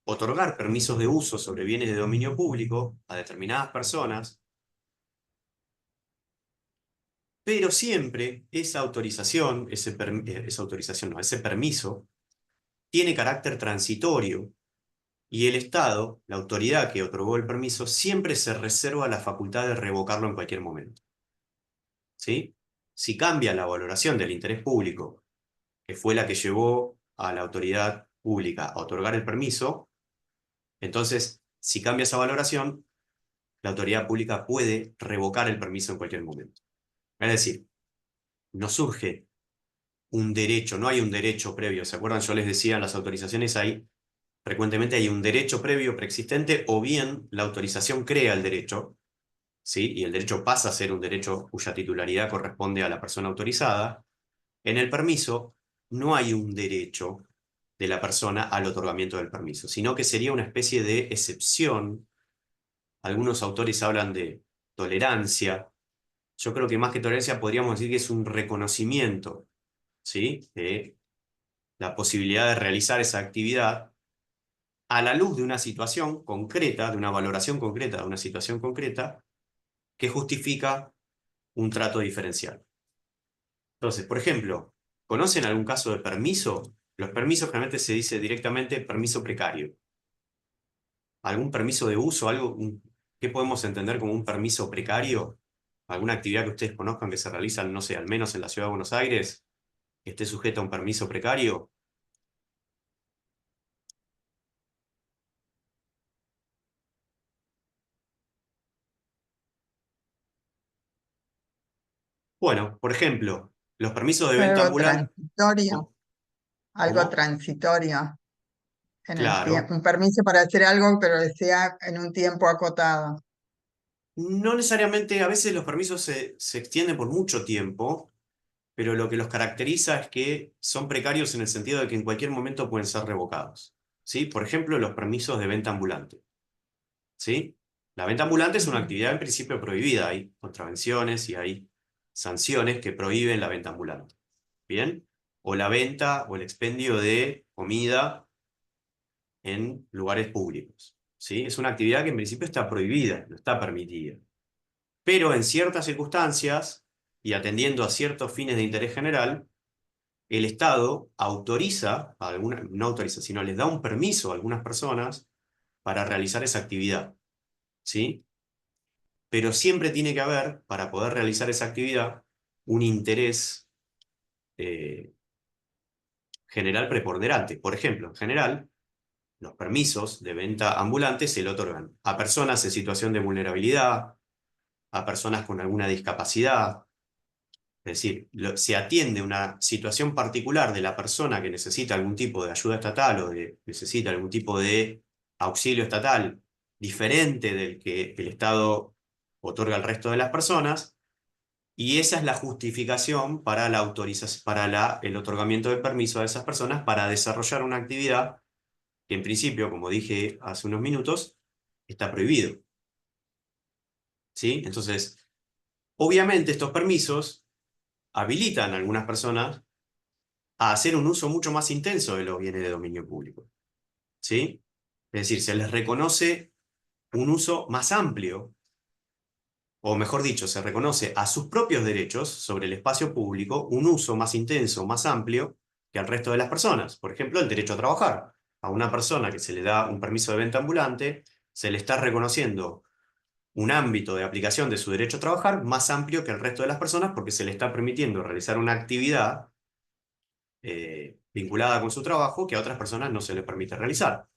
otorgar permisos de uso sobre bienes de dominio público a determinadas personas, pero siempre esa autorización, ese permiso, tiene carácter transitorio y el Estado, la autoridad que otorgó el permiso, siempre se reserva la facultad de revocarlo en cualquier momento. ¿Sí? Si cambia la valoración del interés público, que fue la que llevó a la autoridad pública a otorgar el permiso, entonces, si cambia esa valoración, la autoridad pública puede revocar el permiso en cualquier momento. Es decir, no surge un derecho, no hay un derecho previo. ¿Se acuerdan? Yo les decía, en las autorizaciones frecuentemente hay un derecho previo preexistente, o bien la autorización crea el derecho, ¿sí? Y el derecho pasa a ser un derecho cuya titularidad corresponde a la persona autorizada. En el permiso no hay un derecho de la persona al otorgamiento del permiso, sino que sería una especie de excepción. Algunos autores hablan de tolerancia. Yo creo que más que tolerancia podríamos decir que es un reconocimiento, ¿sí? De la posibilidad de realizar esa actividad a la luz de una situación concreta, de una valoración concreta, de una situación concreta, que justifica un trato diferencial. Entonces, por ejemplo, ¿conocen algún caso de permiso? Los permisos generalmente se dice directamente permiso precario. ¿Algún permiso de uso? ¿Qué podemos entender como un permiso precario? ¿Alguna actividad que ustedes conozcan que se realiza, no sé, al menos en la Ciudad de Buenos Aires, que esté sujeta a un permiso precario? Bueno, por ejemplo, los permisos de venta Algo ambulante. transitorio, algo ¿Cómo? transitorio en el Claro. tiempo, un permiso para hacer algo, pero que sea en un tiempo acotado. No necesariamente, a veces los permisos se extienden por mucho tiempo, pero lo que los caracteriza es que son precarios en el sentido de que en cualquier momento pueden ser revocados. ¿Sí? Por ejemplo, los permisos de venta ambulante. ¿Sí? La venta ambulante es una actividad en principio prohibida. Hay contravenciones y hay sanciones que prohíben la venta ambulante. ¿Bien? O la venta o el expendio de comida en lugares públicos. ¿Sí? Es una actividad que en principio está prohibida, no está permitida. Pero en ciertas circunstancias, y atendiendo a ciertos fines de interés general, el Estado autoriza, no autoriza, sino les da un permiso a algunas personas para realizar esa actividad. ¿Sí? Pero siempre tiene que haber, para poder realizar esa actividad, un interés general preponderante. Por ejemplo, en general, los permisos de venta ambulante se le otorgan a personas en situación de vulnerabilidad, a personas con alguna discapacidad. Es decir, se atiende una situación particular de la persona que necesita algún tipo de ayuda estatal o necesita algún tipo de auxilio estatal diferente del que el Estado otorga al resto de las personas, y esa es la justificación para la autorización, para el otorgamiento de permiso a esas personas para desarrollar una actividad que en principio, como dije hace unos minutos, está prohibido. ¿Sí? Entonces, obviamente estos permisos habilitan a algunas personas a hacer un uso mucho más intenso de los bienes de dominio público. ¿Sí? Es decir, se les reconoce un uso más amplio, o mejor dicho, se reconoce a sus propios derechos sobre el espacio público un uso más intenso, más amplio que al resto de las personas. Por ejemplo, el derecho a trabajar. A una persona que se le da un permiso de venta ambulante, se le está reconociendo un ámbito de aplicación de su derecho a trabajar más amplio que el resto de las personas porque se le está permitiendo realizar una actividad vinculada con su trabajo que a otras personas no se le permite realizar.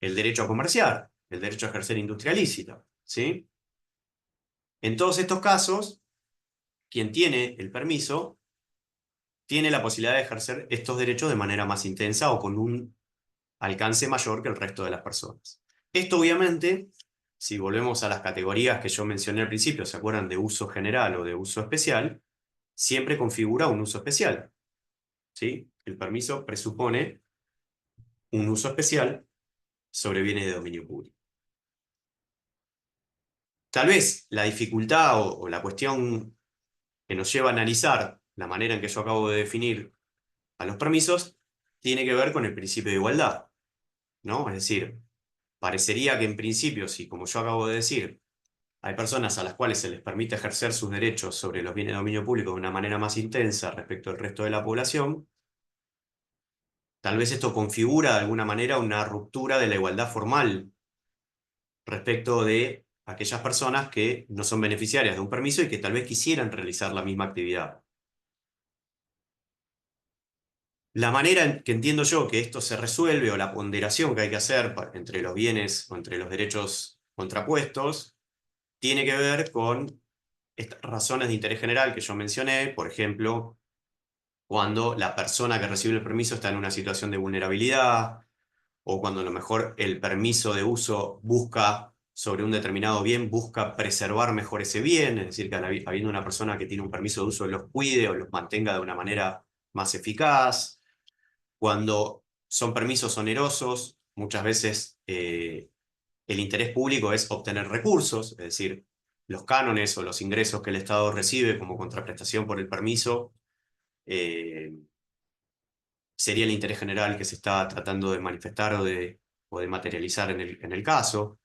El derecho a comerciar, el derecho a ejercer industria lícita, ¿sí? En todos estos casos, quien tiene el permiso tiene la posibilidad de ejercer estos derechos de manera más intensa o con un alcance mayor que el resto de las personas. Esto obviamente, si volvemos a las categorías que yo mencioné al principio, ¿se acuerdan de uso general o de uso especial? Siempre configura un uso especial, ¿sí? El permiso presupone un uso especial sobre bienes de dominio público. Tal vez la dificultad o la cuestión que nos lleva a analizar la manera en que yo acabo de definir a los permisos tiene que ver con el principio de igualdad, ¿no? Es decir, parecería que en principio, si como yo acabo de decir, hay personas a las cuales se les permite ejercer sus derechos sobre los bienes de dominio público de una manera más intensa respecto al resto de la población, tal vez esto configura de alguna manera una ruptura de la igualdad formal respecto de aquellas personas que no son beneficiarias de un permiso y que tal vez quisieran realizar la misma actividad. La manera en que entiendo yo que esto se resuelve o la ponderación que hay que hacer entre los bienes o entre los derechos contrapuestos tiene que ver con estas razones de interés general que yo mencioné, por ejemplo, cuando la persona que recibe el permiso está en una situación de vulnerabilidad, o cuando a lo mejor el permiso de uso busca, sobre un determinado bien, busca preservar mejor ese bien, es decir, que habiendo una persona que tiene un permiso de uso los cuide o los mantenga de una manera más eficaz. Cuando son permisos onerosos, muchas veces el interés público es obtener recursos, es decir, los cánones o los ingresos que el Estado recibe como contraprestación por el permiso, sería el interés general que se está tratando de manifestar o de materializar en el caso.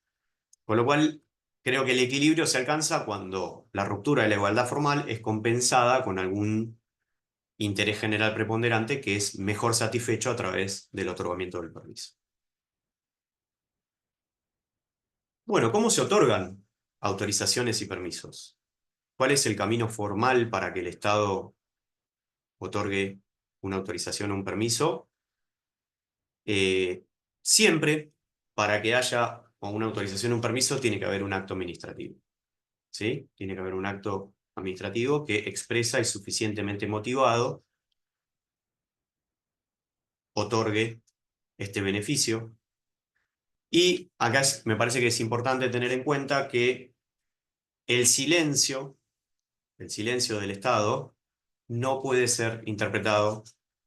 Con lo cual, creo que el equilibrio se alcanza cuando la ruptura de la igualdad formal es compensada con algún interés general preponderante que es mejor satisfecho a través del otorgamiento del permiso. Bueno, ¿cómo se otorgan autorizaciones y permisos? ¿Cuál es el camino formal para que el Estado otorgue una autorización o un permiso? Siempre, para que haya una autorización o un permiso, tiene que haber un acto administrativo. ¿Sí? Tiene que haber un acto administrativo que expresa y suficientemente motivado otorgue este beneficio. Y acá me parece que es importante tener en cuenta que el silencio del Estado no puede ser interpretado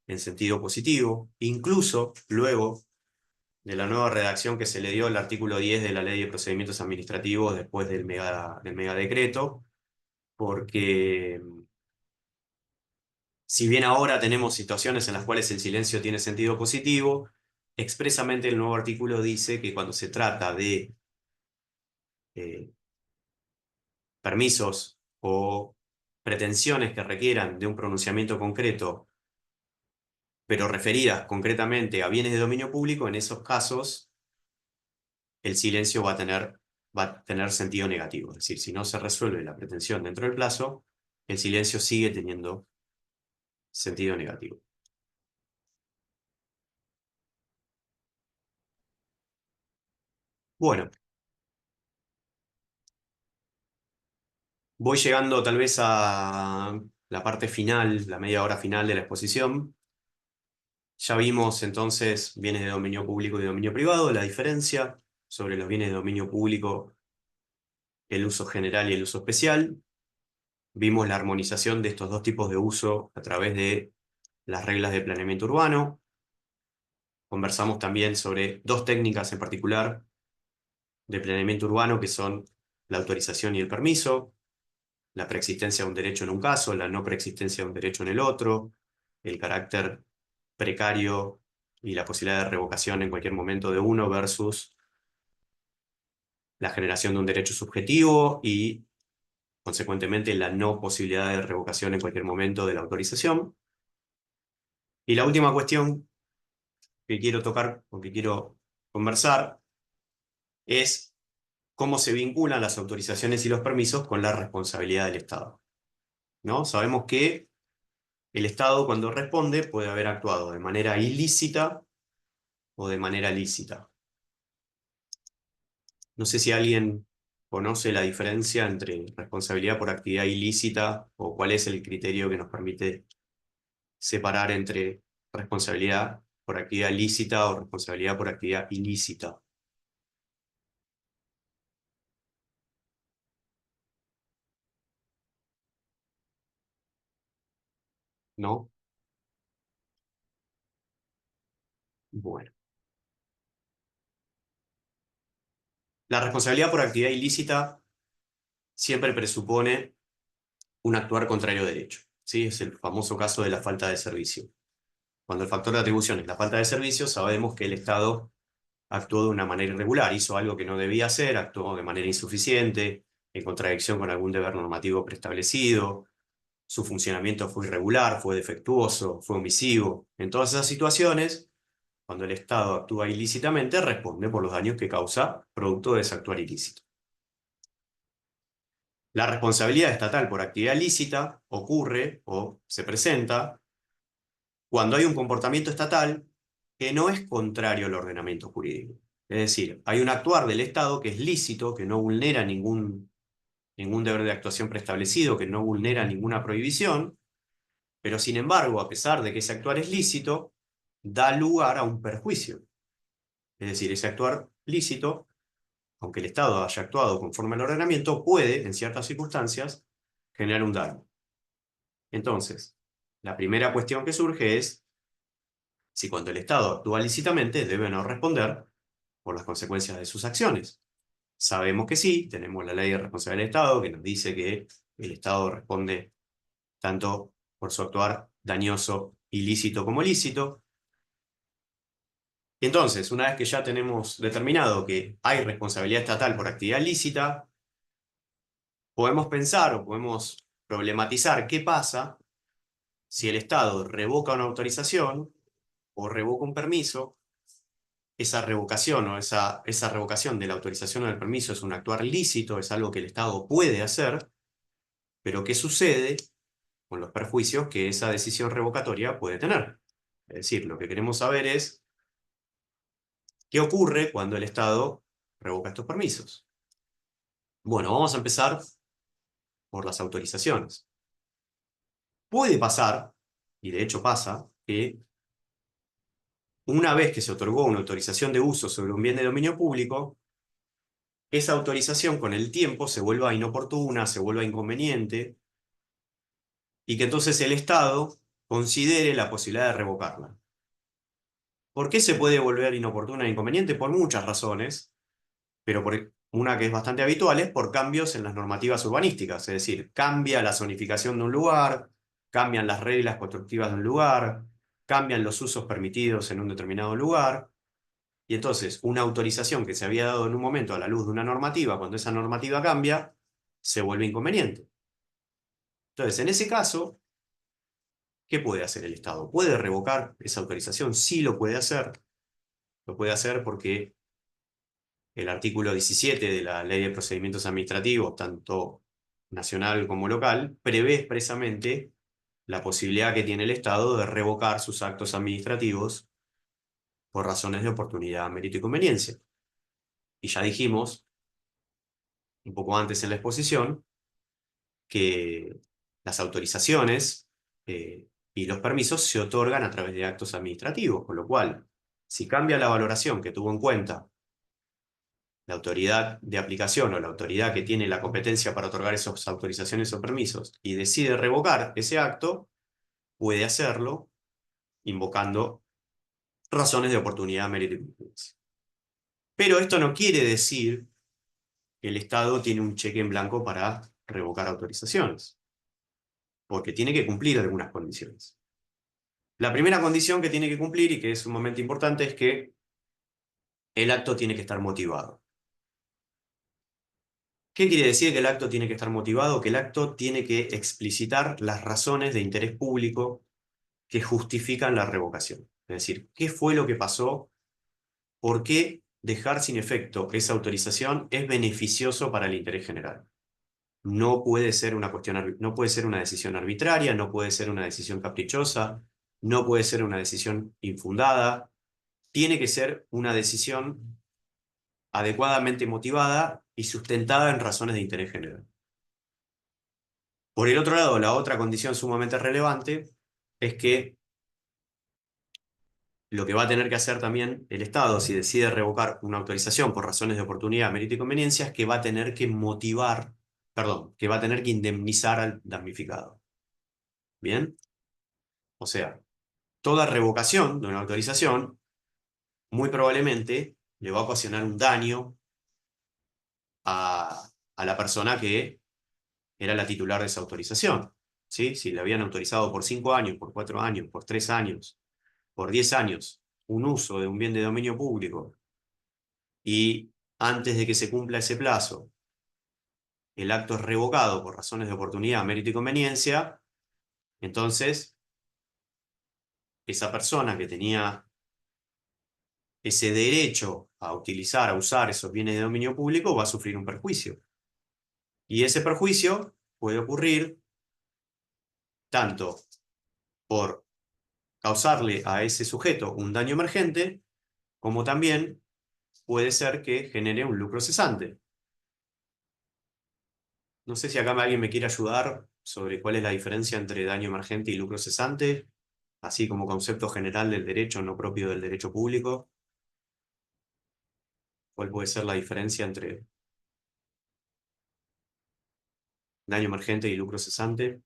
en sentido positivo, incluso luego de la nueva redacción que se le dio al artículo 10 de la Ley de Procedimientos Administrativos después del mega decreto, porque si bien ahora tenemos situaciones en las cuales el silencio tiene sentido positivo, expresamente el nuevo artículo dice que cuando se trata de permisos o pretensiones que requieran de un pronunciamiento concreto, pero referidas concretamente a bienes de dominio público, en esos casos el silencio va a tener sentido negativo. Es decir, si no se resuelve la pretensión dentro del plazo, el silencio sigue teniendo sentido negativo. Bueno, voy llegando tal vez a la parte final, la media hora final de la exposición. Ya vimos entonces bienes de dominio público y de dominio privado, la diferencia sobre los bienes de dominio público, el uso general y el uso especial. Vimos la armonización de estos dos tipos de uso a través de las reglas de planeamiento urbano. Conversamos también sobre dos técnicas en particular de planeamiento urbano, que son la autorización y el permiso, la preexistencia de un derecho en un caso, la no preexistencia de un derecho en el otro, el carácter precario y la posibilidad de revocación en cualquier momento de uno versus la generación de un derecho subjetivo y, consecuentemente, la no posibilidad de revocación en cualquier momento de la autorización. Y la última cuestión que quiero tocar o que quiero conversar es cómo se vinculan las autorizaciones y los permisos con la responsabilidad del Estado, ¿no? Sabemos que el Estado, cuando responde, puede haber actuado de manera ilícita o de manera lícita. No sé si alguien conoce la diferencia entre responsabilidad por actividad ilícita o cuál es el criterio que nos permite separar entre responsabilidad por actividad lícita o responsabilidad por actividad ilícita. ¿No? Bueno. La responsabilidad por actividad ilícita siempre presupone un actuar contrario a derecho, ¿sí? Es el famoso caso de la falta de servicio. Cuando el factor de atribución es la falta de servicio, sabemos que el Estado actuó de una manera irregular, hizo algo que no debía hacer, actuó de manera insuficiente, en contradicción con algún deber normativo preestablecido, su funcionamiento fue irregular, fue defectuoso, fue omisivo. En todas esas situaciones, cuando el Estado actúa ilícitamente, responde por los daños que causa producto de ese actuar ilícito. La responsabilidad estatal por actividad lícita ocurre o se presenta cuando hay un comportamiento estatal que no es contrario al ordenamiento jurídico. Es decir, hay un actuar del Estado que es lícito, que no vulnera ningún deber de actuación preestablecido, que no vulnera ninguna prohibición, pero sin embargo, a pesar de que ese actuar es lícito, da lugar a un perjuicio. Es decir, ese actuar lícito, aunque el Estado haya actuado conforme al ordenamiento, puede, en ciertas circunstancias, generar un daño. Entonces, la primera cuestión que surge es si cuando el Estado actúa lícitamente debe o no responder por las consecuencias de sus acciones. Sabemos que sí, tenemos la Ley de Responsabilidad del Estado que nos dice que el Estado responde tanto por su actuar dañoso, ilícito como lícito. Entonces, una vez que ya tenemos determinado que hay responsabilidad estatal por actividad lícita, podemos pensar o podemos problematizar qué pasa si el Estado revoca una autorización o revoca un permiso. Esa revocación o esa revocación de la autorización o del permiso es un actuar lícito, es algo que el Estado puede hacer, pero ¿qué sucede con los perjuicios que esa decisión revocatoria puede tener? Es decir, lo que queremos saber es ¿qué ocurre cuando el Estado revoca estos permisos? Bueno, vamos a empezar por las autorizaciones. Puede pasar, y de hecho pasa, que una vez que se otorgó una autorización de uso sobre un bien de dominio público, esa autorización con el tiempo se vuelva inoportuna, se vuelva inconveniente, y que entonces el Estado considere la posibilidad de revocarla. ¿Por qué se puede volver inoportuna e inconveniente? Por muchas razones, pero por una que es bastante habitual es por cambios en las normativas urbanísticas, es decir, cambia la zonificación de un lugar, cambian las reglas constructivas de un lugar, cambian los usos permitidos en un determinado lugar, y entonces una autorización que se había dado en un momento a la luz de una normativa, cuando esa normativa cambia, se vuelve inconveniente. Entonces, en ese caso, ¿qué puede hacer el Estado? ¿Puede revocar esa autorización? Sí lo puede hacer. Lo puede hacer porque el artículo 17 de la Ley de Procedimientos Administrativos, tanto nacional como local, prevé expresamente la posibilidad que tiene el Estado de revocar sus actos administrativos por razones de oportunidad, mérito y conveniencia. Y ya dijimos, un poco antes en la exposición, que las autorizaciones y los permisos se otorgan a través de actos administrativos, con lo cual, si cambia la valoración que tuvo en cuenta la autoridad de aplicación o la autoridad que tiene la competencia para otorgar esas autorizaciones o permisos y decide revocar ese acto, puede hacerlo invocando razones de oportunidad, mérito y conveniencia. Pero esto no quiere decir que el Estado tiene un cheque en blanco para revocar autorizaciones, porque tiene que cumplir algunas condiciones. La primera condición que tiene que cumplir y que es sumamente importante es que el acto tiene que estar motivado. ¿Qué quiere decir que el acto tiene que estar motivado? Que el acto tiene que explicitar las razones de interés público que justifican la revocación. Es decir, ¿qué fue lo que pasó? ¿Por qué dejar sin efecto esa autorización es beneficioso para el interés general? No puede ser una no puede ser una decisión arbitraria, no puede ser una decisión caprichosa, no puede ser una decisión infundada. Tiene que ser una decisión adecuadamente motivada y sustentada en razones de interés general. Por el otro lado, la otra condición sumamente relevante es que lo que va a tener que hacer también el Estado, si decide revocar una autorización por razones de oportunidad, mérito y conveniencia, es que va a tener que motivar, perdón, que va a tener que indemnizar al damnificado. ¿Bien? O sea, toda revocación de una autorización muy probablemente le va a ocasionar un daño a la persona que era la titular de esa autorización. ¿Sí? Si le habían autorizado por 5 años, por 4 años, por 3 años, por 10 años, un uso de un bien de dominio público, y antes de que se cumpla ese plazo, el acto es revocado por razones de oportunidad, mérito y conveniencia, entonces esa persona que tenía ese derecho a utilizar, a usar esos bienes de dominio público va a sufrir un perjuicio. Y ese perjuicio puede ocurrir tanto por causarle a ese sujeto un daño emergente, como también puede ser que genere un lucro cesante. No sé si acá alguien me quiere ayudar sobre cuál es la diferencia entre daño emergente y lucro cesante, así como concepto general del derecho no propio del derecho público. ¿Cuál puede ser la diferencia entre daño emergente y lucro cesante?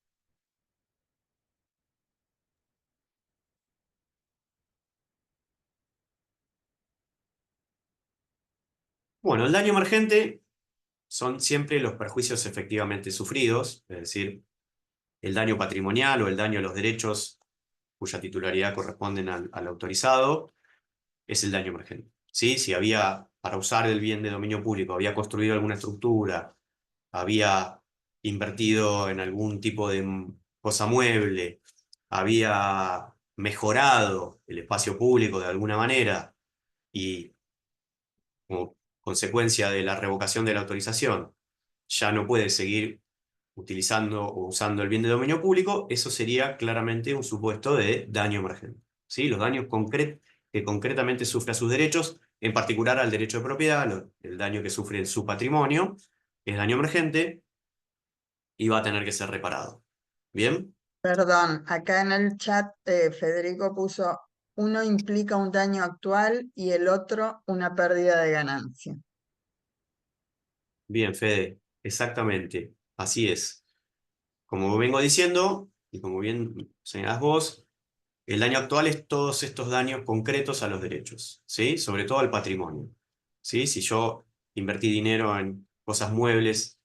Bueno, el daño emergente son siempre los perjuicios efectivamente sufridos, es decir, el daño patrimonial o el daño a los derechos cuya titularidad corresponden al autorizado, es el daño emergente. ¿Sí? Si había, para usar el bien de dominio público, había construido alguna estructura, había invertido en algún tipo de cosa mueble, había mejorado el espacio público de alguna manera y como consecuencia de la revocación de la autorización ya no puede seguir utilizando o usando el bien de dominio público, eso sería claramente un supuesto de daño emergente. ¿Sí? Los daños que concretamente sufre a sus derechos, en particular al derecho de propiedad, el daño que sufre en su patrimonio, es daño emergente y va a tener que ser reparado. ¿Bien? Perdón, acá en el chat Federico puso, uno implica un daño actual y el otro una pérdida de ganancia. Bien, Fede, exactamente, así es. Como vengo diciendo, y como bien señalás vos, El daño actual es todos estos daños concretos a los derechos, ¿sí? Sobre todo al patrimonio, ¿sí? Si yo invertí dinero en cosas muebles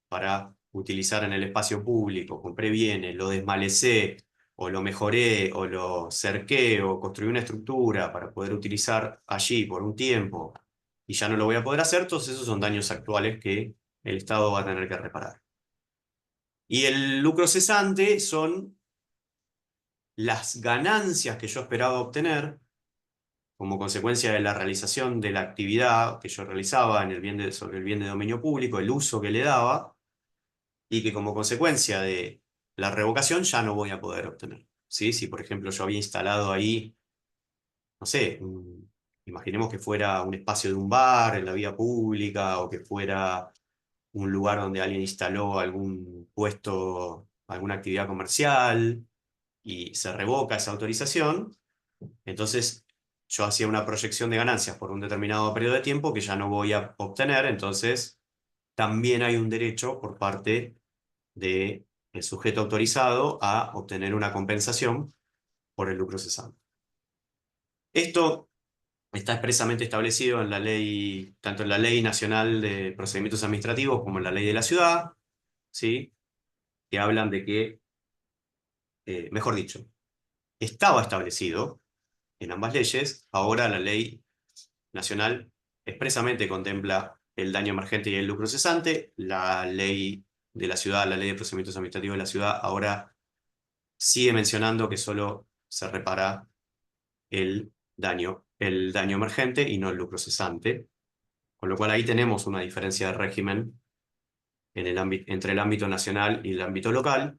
para utilizar en el espacio público, compré bienes, lo desmalecé, o lo mejoré, o lo cerqué, o construí una estructura para poder utilizar allí por un tiempo, y ya no lo voy a poder hacer, todos esos son daños actuales que el Estado va a tener que reparar. Y el lucro cesante son las ganancias que yo esperaba obtener como consecuencia de la realización de la actividad que yo realizaba en el sobre el bien de dominio público, el uso que le daba, y que como consecuencia de la revocación ya no voy a poder obtener. ¿Sí? Si, por ejemplo, yo había instalado ahí, no sé, imaginemos que fuera un espacio de un bar en la vía pública, o que fuera un lugar donde alguien instaló algún puesto, alguna actividad comercial, y se revoca esa autorización. Entonces, yo hacía una proyección de ganancias por un determinado periodo de tiempo que ya no voy a obtener, entonces también hay un derecho por parte del sujeto autorizado a obtener una compensación por el lucro cesante. Esto está expresamente establecido en la ley, tanto en la Ley Nacional de Procedimientos Administrativos como en la Ley de la Ciudad, ¿sí? Que hablan de que, mejor dicho, estaba establecido en ambas leyes. Ahora la Ley Nacional expresamente contempla el daño emergente y el lucro cesante. La ley de la ciudad, la ley de procedimientos administrativos de la ciudad, ahora sigue mencionando que solo se repara el daño emergente y no el lucro cesante. Con lo cual ahí tenemos una diferencia de régimen en entre el ámbito nacional y el ámbito local.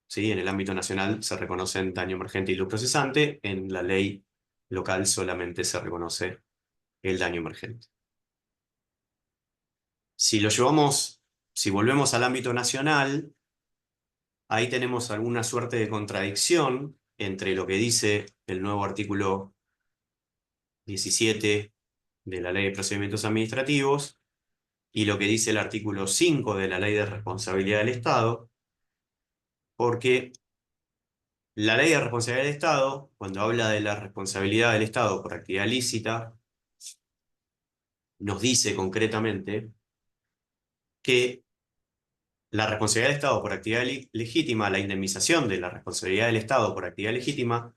¿Sí? En el ámbito nacional se reconocen daño emergente y lucro cesante. En la ley local solamente se reconoce el daño emergente. Si volvemos al ámbito nacional, ahí tenemos alguna suerte de contradicción entre lo que dice el nuevo artículo 17 de la Ley de Procedimientos Administrativos y lo que dice el artículo 5 de la Ley de Responsabilidad del Estado, porque la Ley de Responsabilidad del Estado, cuando habla de la responsabilidad del Estado por actividad lícita, nos dice concretamente que la responsabilidad del Estado por actividad legítima, la indemnización de la responsabilidad del Estado por actividad legítima,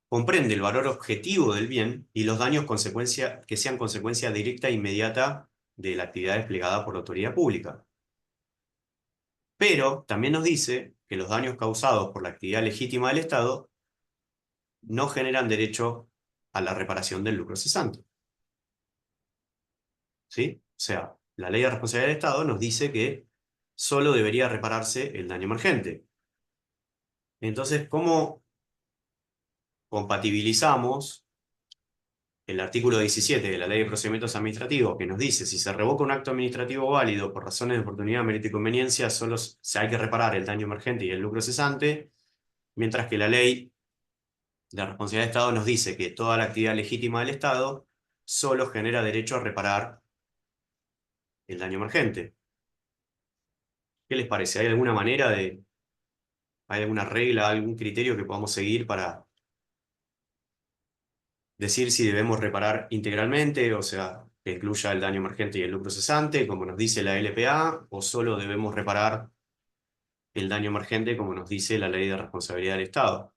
comprende el valor objetivo del bien y los daños que sean consecuencia directa e inmediata de la actividad desplegada por la autoridad pública. Pero también nos dice que los daños causados por la actividad legítima del Estado no generan derecho a la reparación del lucro cesante. ¿Sí? O sea, la Ley de Responsabilidad del Estado nos dice que solo debería repararse el daño emergente. Entonces, ¿cómo compatibilizamos el artículo 17 de la Ley de Procedimientos Administrativos, que nos dice si se revoca un acto administrativo válido por razones de oportunidad, mérito y conveniencia, solo hay que reparar el daño emergente y el lucro cesante, mientras que la Ley de Responsabilidad del Estado nos dice que toda la actividad legítima del Estado solo genera derecho a reparar el daño emergente? ¿Qué les parece? ¿Hay alguna hay alguna regla, algún criterio que podamos seguir para decir si debemos reparar integralmente, o sea, que incluya el daño emergente y el lucro cesante, como nos dice la LPA, o solo debemos reparar el daño emergente, como nos dice la Ley de Responsabilidad del Estado?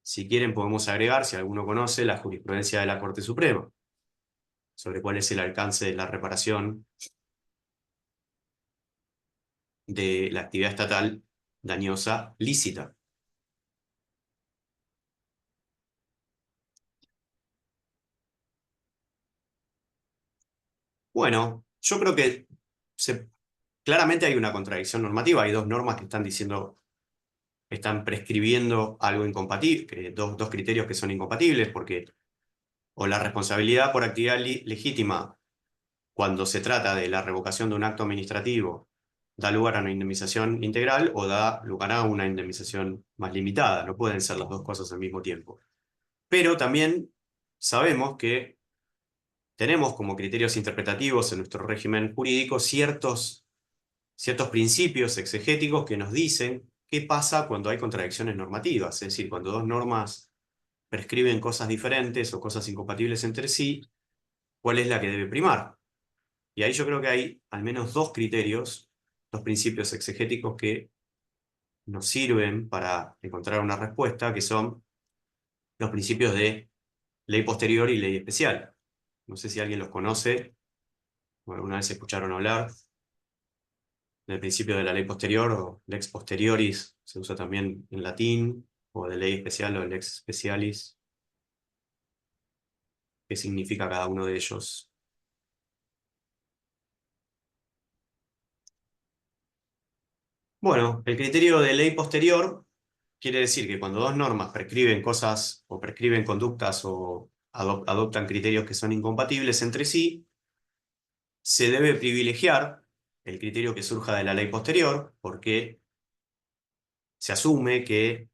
Si quieren, podemos agregar, si alguno conoce, la jurisprudencia de la Corte Suprema sobre cuál es el alcance de la reparación de la actividad estatal dañosa lícita. Bueno, yo creo que claramente hay una contradicción normativa. Hay dos normas que están prescribiendo algo incompatible, dos criterios que son incompatibles, porque o la responsabilidad por actividad legítima, cuando se trata de la revocación de un acto administrativo, da lugar a una indemnización integral o da lugar a una indemnización más limitada. No pueden ser las dos cosas al mismo tiempo. Pero también sabemos que tenemos como criterios interpretativos en nuestro régimen jurídico ciertos principios exegéticos que nos dicen qué pasa cuando hay contradicciones normativas, es decir, cuando dos normas prescriben cosas diferentes o cosas incompatibles entre sí, ¿cuál es la que debe primar? Y ahí yo creo que hay al menos dos criterios, dos principios exegéticos que nos sirven para encontrar una respuesta, que son los principios de ley posterior y ley especial. No sé si alguien los conoce, o alguna vez escucharon hablar del principio de la ley posterior o lex posterioris, se usa también en latín, o de ley especial o lex specialis. ¿Qué significa cada uno de ellos? Bueno, el criterio de ley posterior quiere decir que cuando dos normas prescriben cosas o prescriben conductas o adoptan criterios que son incompatibles entre sí, se debe privilegiar el criterio que surja de la ley posterior, porque se asume que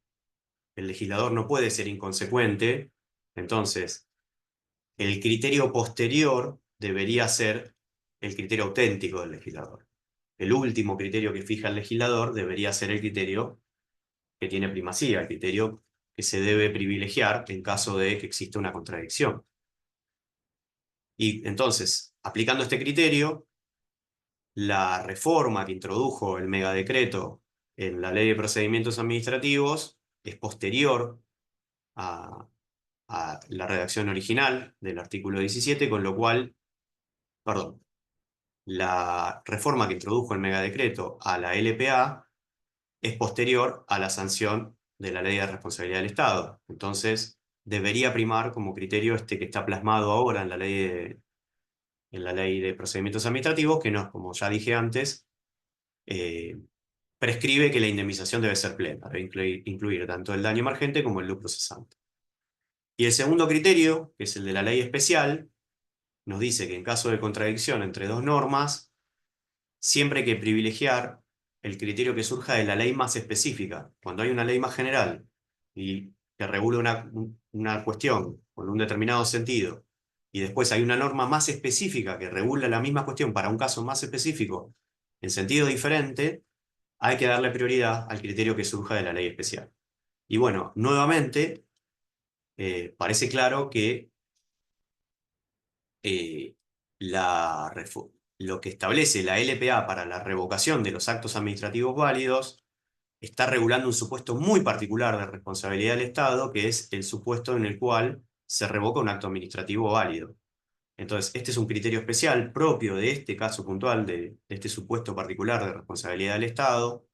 el legislador no puede ser inconsecuente, entonces el criterio posterior debería ser el criterio auténtico del legislador. El último criterio que fija el legislador debería ser el criterio que tiene primacía, el criterio que se debe privilegiar en caso de que exista una contradicción. Y entonces, aplicando este criterio, la reforma que introdujo el megadecreto en la Ley de Procedimientos Administrativos es posterior a, a la redacción original del artículo 17, con lo cual, perdón, la reforma que introdujo el megadecreto a la LPA es posterior a la sanción de la Ley de Responsabilidad del Estado. Entonces, debería primar como criterio este que está plasmado ahora en la ley de Procedimientos Administrativos, que no, como ya dije antes, eh, prescribe que la indemnización debe ser plena, debe incluir tanto el daño emergente como el lucro cesante. Y el segundo criterio, que es el de la ley especial, nos dice que en caso de contradicción entre dos normas, siempre hay que privilegiar el criterio que surja de la ley más específica. Cuando hay una ley más general y que regula una cuestión con un determinado sentido, y después hay una norma más específica que regula la misma cuestión para un caso más específico en sentido diferente, hay que darle prioridad al criterio que surja de la ley especial. Y bueno, nuevamente, parece claro que eh, lo que establece la LPA para la revocación de los actos administrativos válidos está regulando un supuesto muy particular de responsabilidad del Estado, que es el supuesto en el cual se revoca un acto administrativo válido. Entonces, este es un criterio especial propio de este caso puntual, de este supuesto particular de responsabilidad del Estado,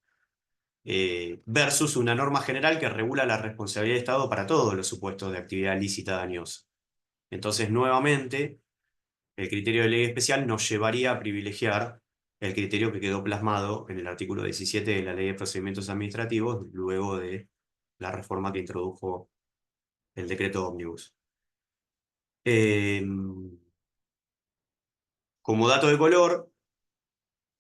versus una norma general que regula la responsabilidad del Estado para todos los supuestos de actividad lícita dañosa. Entonces, nuevamente, el criterio de ley especial nos llevaría a privilegiar el criterio que quedó plasmado en el artículo 17 de la Ley de Procedimientos Administrativos, luego de la reforma que introdujo el decreto ómnibus. Como dato de color,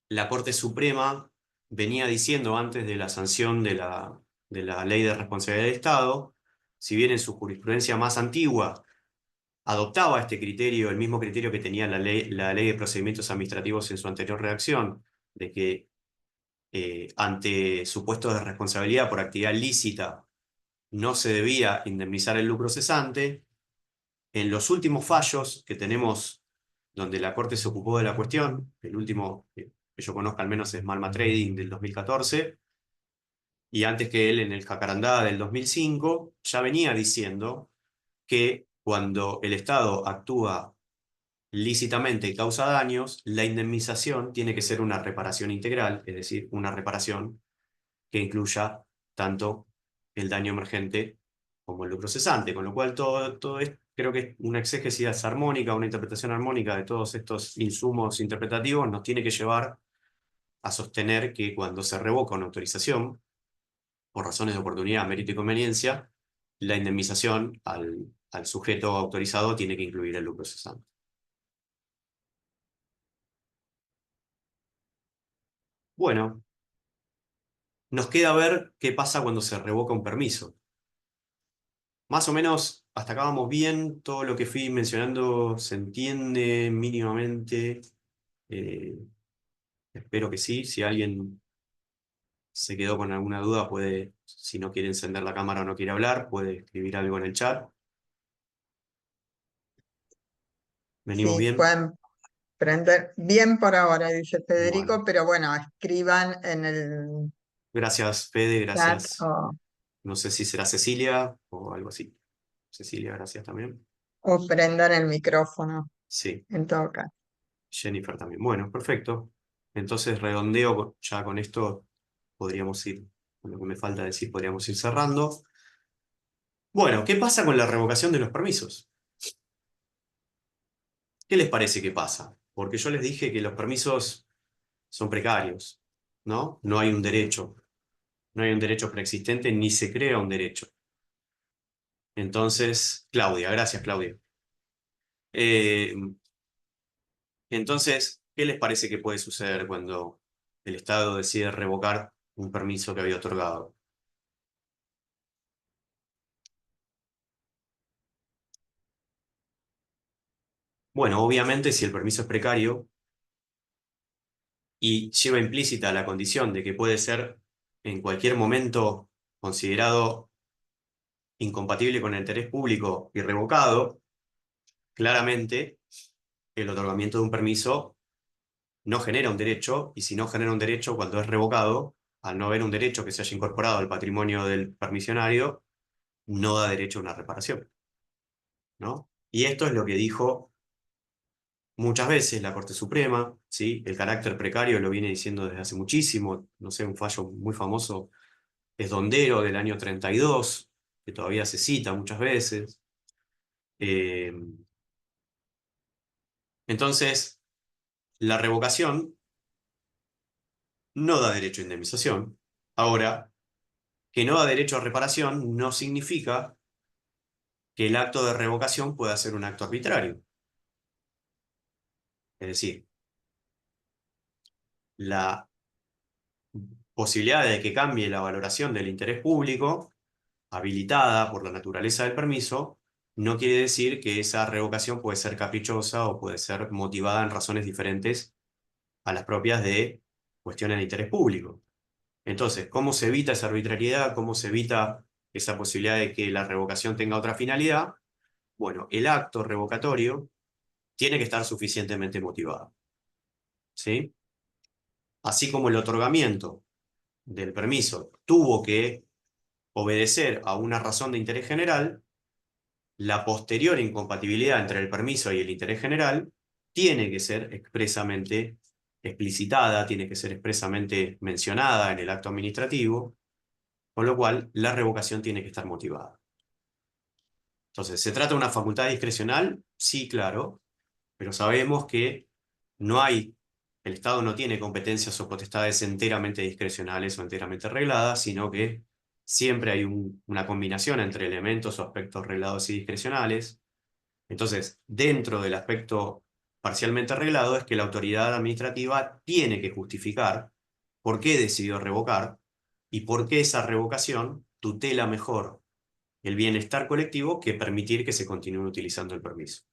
la Corte Suprema venía diciendo antes de la sanción de la Ley de Responsabilidad del Estado, si bien en su jurisprudencia más antigua adoptaba este criterio, el mismo criterio que tenía la ley de Procedimientos Administrativos en su anterior redacción, de que ante supuestos de responsabilidad por actividad lícita no se debía indemnizar el lucro cesante. En los últimos fallos que tenemos donde la Corte se ocupó de la cuestión, el último que yo conozca al menos es Malma Trading del 2014, y antes que él en el Jacarandá del 2005, ya venía diciendo que cuando el Estado actúa lícitamente y causa daños, la indemnización tiene que ser una reparación integral, es decir, una reparación que incluya tanto el daño emergente como el lucro cesante, con lo cual todo es, creo que es una exégesis armónica, una interpretación armónica de todos estos insumos interpretativos nos tiene que llevar a sostener que cuando se revoca una autorización, por razones de oportunidad, mérito y conveniencia, la indemnización al sujeto autorizado tiene que incluir el lucro cesante. Bueno, nos queda ver qué pasa cuando se revoca un permiso. Más o menos, hasta acá vamos bien, todo lo que fui mencionando se entiende mínimamente. Eh, espero que sí, si alguien se quedó con alguna duda, puede, si no quiere encender la cámara o no quiere hablar, puede escribir algo en el chat. ¿Venimos Sí, bien? pueden prender bien por ahora, dice Bueno, Federico, pero bueno, escriban en el gracias Fede, chat gracias. o, No sé si será Cecilia o algo así. Cecilia, gracias también. o prendan el micrófono, Sí, en todo caso. Jennifer también. Bueno, perfecto. Entonces redondeo, ya con esto podríamos ir, con lo que me falta decir, podríamos ir cerrando. Bueno, ¿qué pasa con la revocación de los permisos? ¿Qué les parece que pasa? Porque yo les dije que los permisos son precarios, ¿no? No hay un derecho. No hay un derecho preexistente ni se crea un derecho. Entonces, Claudia, gracias Claudia. Eh, entonces, ¿qué les parece que puede suceder cuando el Estado decide revocar un permiso que había otorgado? Bueno, obviamente si el permiso es precario y lleva implícita la condición de que puede ser en cualquier momento considerado incompatible con el interés público y revocado, claramente el otorgamiento de un permiso no genera un derecho, y si no genera un derecho, cuando es revocado, al no haber un derecho que se haya incorporado al patrimonio del permisionario, no da derecho a una reparación, ¿no? Y esto es lo que dijo muchas veces la Corte Suprema, ¿sí? El carácter precario lo viene diciendo desde hace muchísimo, no sé, un fallo muy famoso es Dondero del año 32, que todavía se cita muchas veces. Eh, entonces, la revocación no da derecho a indemnización. Ahora, que no da derecho a reparación no significa que el acto de revocación pueda ser un acto arbitrario. Es decir, la posibilidad de que cambie la valoración del interés público, habilitada por la naturaleza del permiso, no quiere decir que esa revocación puede ser caprichosa o puede ser motivada en razones diferentes a las propias de cuestiones de interés público. Entonces, ¿cómo se evita esa arbitrariedad? ¿Cómo se evita esa posibilidad de que la revocación tenga otra finalidad? Bueno, el acto revocatorio tiene que estar suficientemente motivado, ¿sí? Así como el otorgamiento del permiso tuvo que obedecer a una razón de interés general, la posterior incompatibilidad entre el permiso y el interés general tiene que ser expresamente explicitada, tiene que ser expresamente mencionada en el acto administrativo, con lo cual la revocación tiene que estar motivada. Entonces, ¿se trata de una facultad discrecional? Sí, claro, pero sabemos que no hay, el Estado no tiene competencias o potestades enteramente discrecionales o enteramente regladas, sino que siempre hay una combinación entre elementos o aspectos reglados y discrecionales. Entonces, dentro del aspecto parcialmente reglado es que la autoridad administrativa tiene que justificar por qué decidió revocar y por qué esa revocación tutela mejor el bienestar colectivo que permitir que se continúe utilizando el permiso.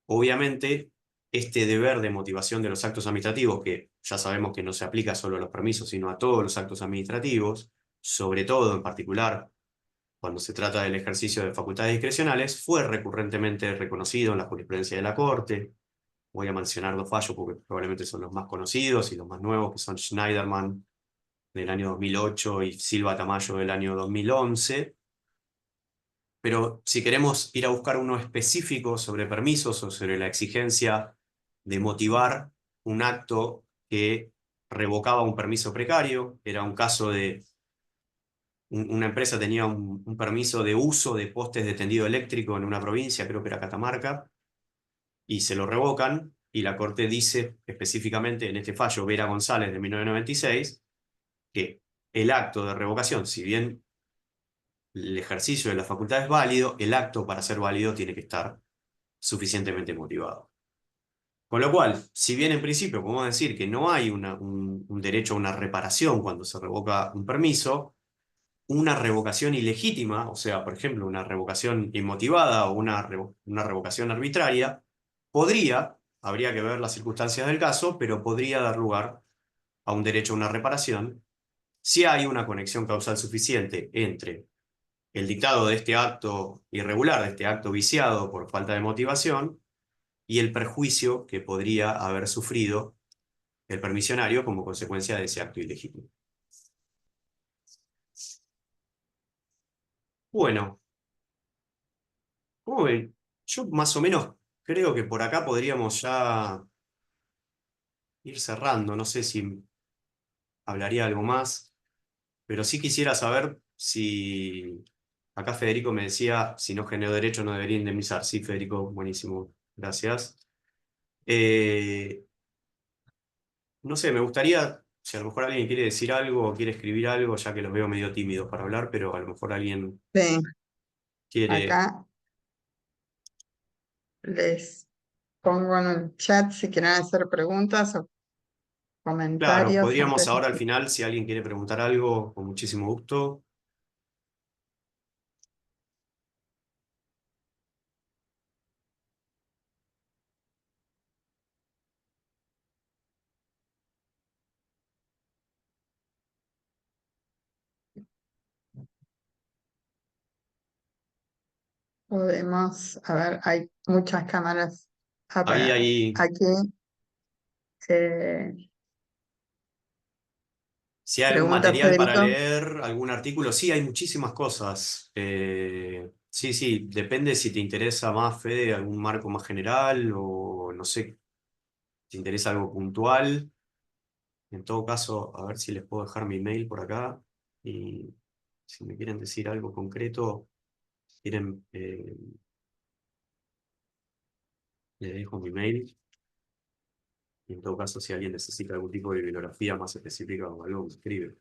Obviamente, este deber de motivación de los actos administrativos, que ya sabemos que no se aplica solo a los permisos, sino a todos los actos administrativos, sobre todo en particular cuando se trata del ejercicio de facultades discrecionales, fue recurrentemente reconocido en la jurisprudencia de la Corte. Voy a mencionar dos fallos porque probablemente son los más conocidos y los más nuevos, que son Schneiderman del año 2008 y Silva Tamayo del año 2011. Pero si queremos ir a buscar uno específico sobre permisos o sobre la exigencia de motivar un acto que revocaba un permiso precario, era un caso de una empresa tenía un permiso de uso de postes de tendido eléctrico en una provincia, creo que era Catamarca, y se lo revocan, y la Corte dice específicamente en este fallo Vera González de 1996 que el acto de revocación, si bien el ejercicio de la facultad es válido, el acto para ser válido tiene que estar suficientemente motivado. Con lo cual, si bien en principio podemos decir que no hay un derecho a una reparación cuando se revoca un permiso, una revocación ilegítima, o sea, por ejemplo, una revocación inmotivada o una revocación arbitraria, habría que ver las circunstancias del caso, pero podría dar lugar a un derecho a una reparación si hay una conexión causal suficiente entre el dictado de este acto irregular, de este acto viciado por falta de motivación, y el perjuicio que podría haber sufrido el permisionario como consecuencia de ese acto ilegítimo. Bueno, ¿cómo ven? Yo más o menos creo que por acá podríamos ya ir cerrando. No sé si hablaría algo más, pero sí quisiera saber si... Acá Federico me decía, si no generó derecho no debería indemnizar. Sí, Federico, buenísimo, gracias. Eh, no sé, me gustaría, si a lo mejor alguien quiere decir algo o quiere escribir algo, ya que los veo medio tímidos para hablar, pero a lo mejor alguien Sí, quiere... acá les pongo en el chat si quieren hacer preguntas o Claro, comentarios podríamos antes de ahora al que... final, si alguien quiere preguntar algo, con muchísimo gusto. Podemos, a ver, hay muchas cámaras Ahí, apagadas. ahí, Aquí, eh, si hay algún pregunta material para Federico. leer, algún artículo, sí, hay muchísimas cosas. Sí, sí, depende si te interesa más, Fede, algún marco más general o no sé, te interesa algo puntual. En todo caso, a ver si les puedo dejar mi mail por acá y si me quieren decir algo concreto, quieren, les dejo mi mail. Y en todo caso, si alguien necesita algún tipo de bibliografía más específica o algo, me escribe.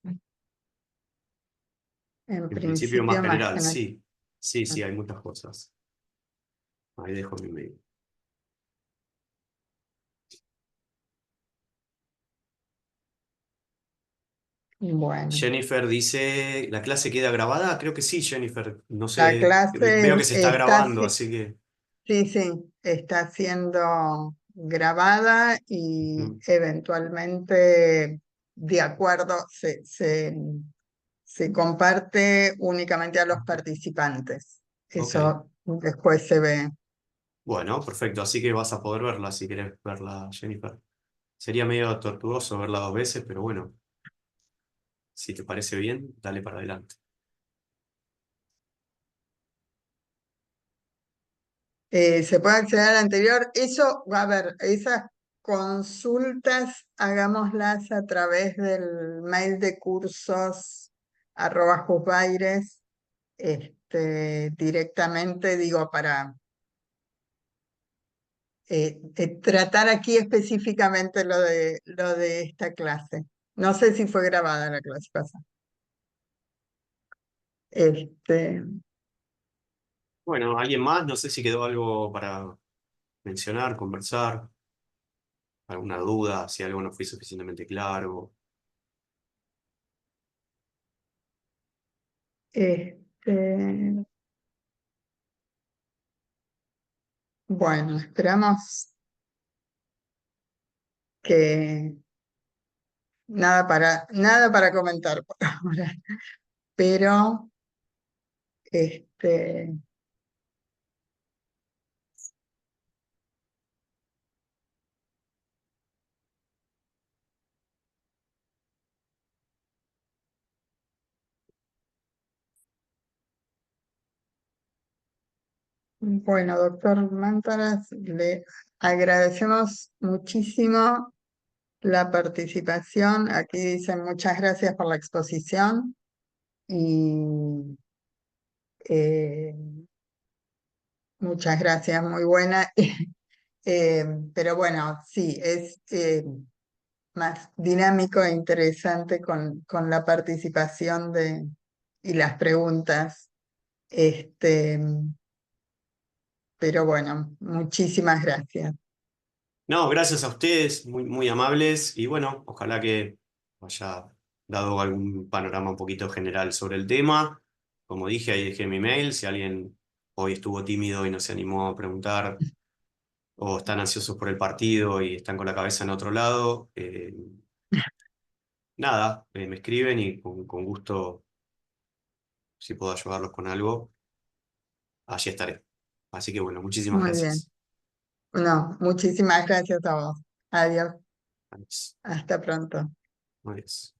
En En principio más principio, más general, general. sí. Sí, sí, hay muchas cosas. Ahí dejo mi mail. Bueno, Jennifer dice, ¿la clase queda grabada? Creo que sí, Jennifer. No la sé, clase veo que se está está, grabando, así que... sí, sí, está siendo grabada y Ujú. eventualmente, de acuerdo, se comparte únicamente a los participantes. Ok. Eso después se ve. Bueno, perfecto. Así que vas a poder verla si querés verla, Jennifer. Sería medio tortuoso verla dos veces, pero bueno, si te parece bien, dale para adelante. Se puede acceder al anterior. Eso, a ver, esas consultas hagámoslas a través del mail de cursos @jusbaires, directamente, digo, para tratar aquí específicamente lo de esta clase. No sé si fue grabada la clase pasada. Este, Bueno, ¿alguien más? No sé si quedó algo para mencionar, conversar, alguna duda, si algo no fue suficientemente claro. este, bueno, esperamos que nada para comentar por ahora, pero este, bueno, doctor Mántaras, le agradecemos muchísimo la participación. Aquí dicen muchas gracias por la exposición y eh, muchas gracias, muy buena. Pero bueno, sí, es más dinámico e interesante con la participación y las preguntas. Este, pero bueno, muchísimas gracias. No, gracias a ustedes, muy, muy amables, y bueno, ojalá que haya dado algún panorama un poquito general sobre el tema. Como dije, ahí dejé mi mail, si alguien hoy estuvo tímido y no se animó a preguntar o están ansiosos por el partido y están con la cabeza en otro lado, nada, me escriben y con gusto, si puedo ayudarlos con algo, allí estaré. Así que bueno, muchísimas Muy bien. gracias. No, muchísimas gracias a vos. Adiós. Adiós. Hasta pronto. Adiós.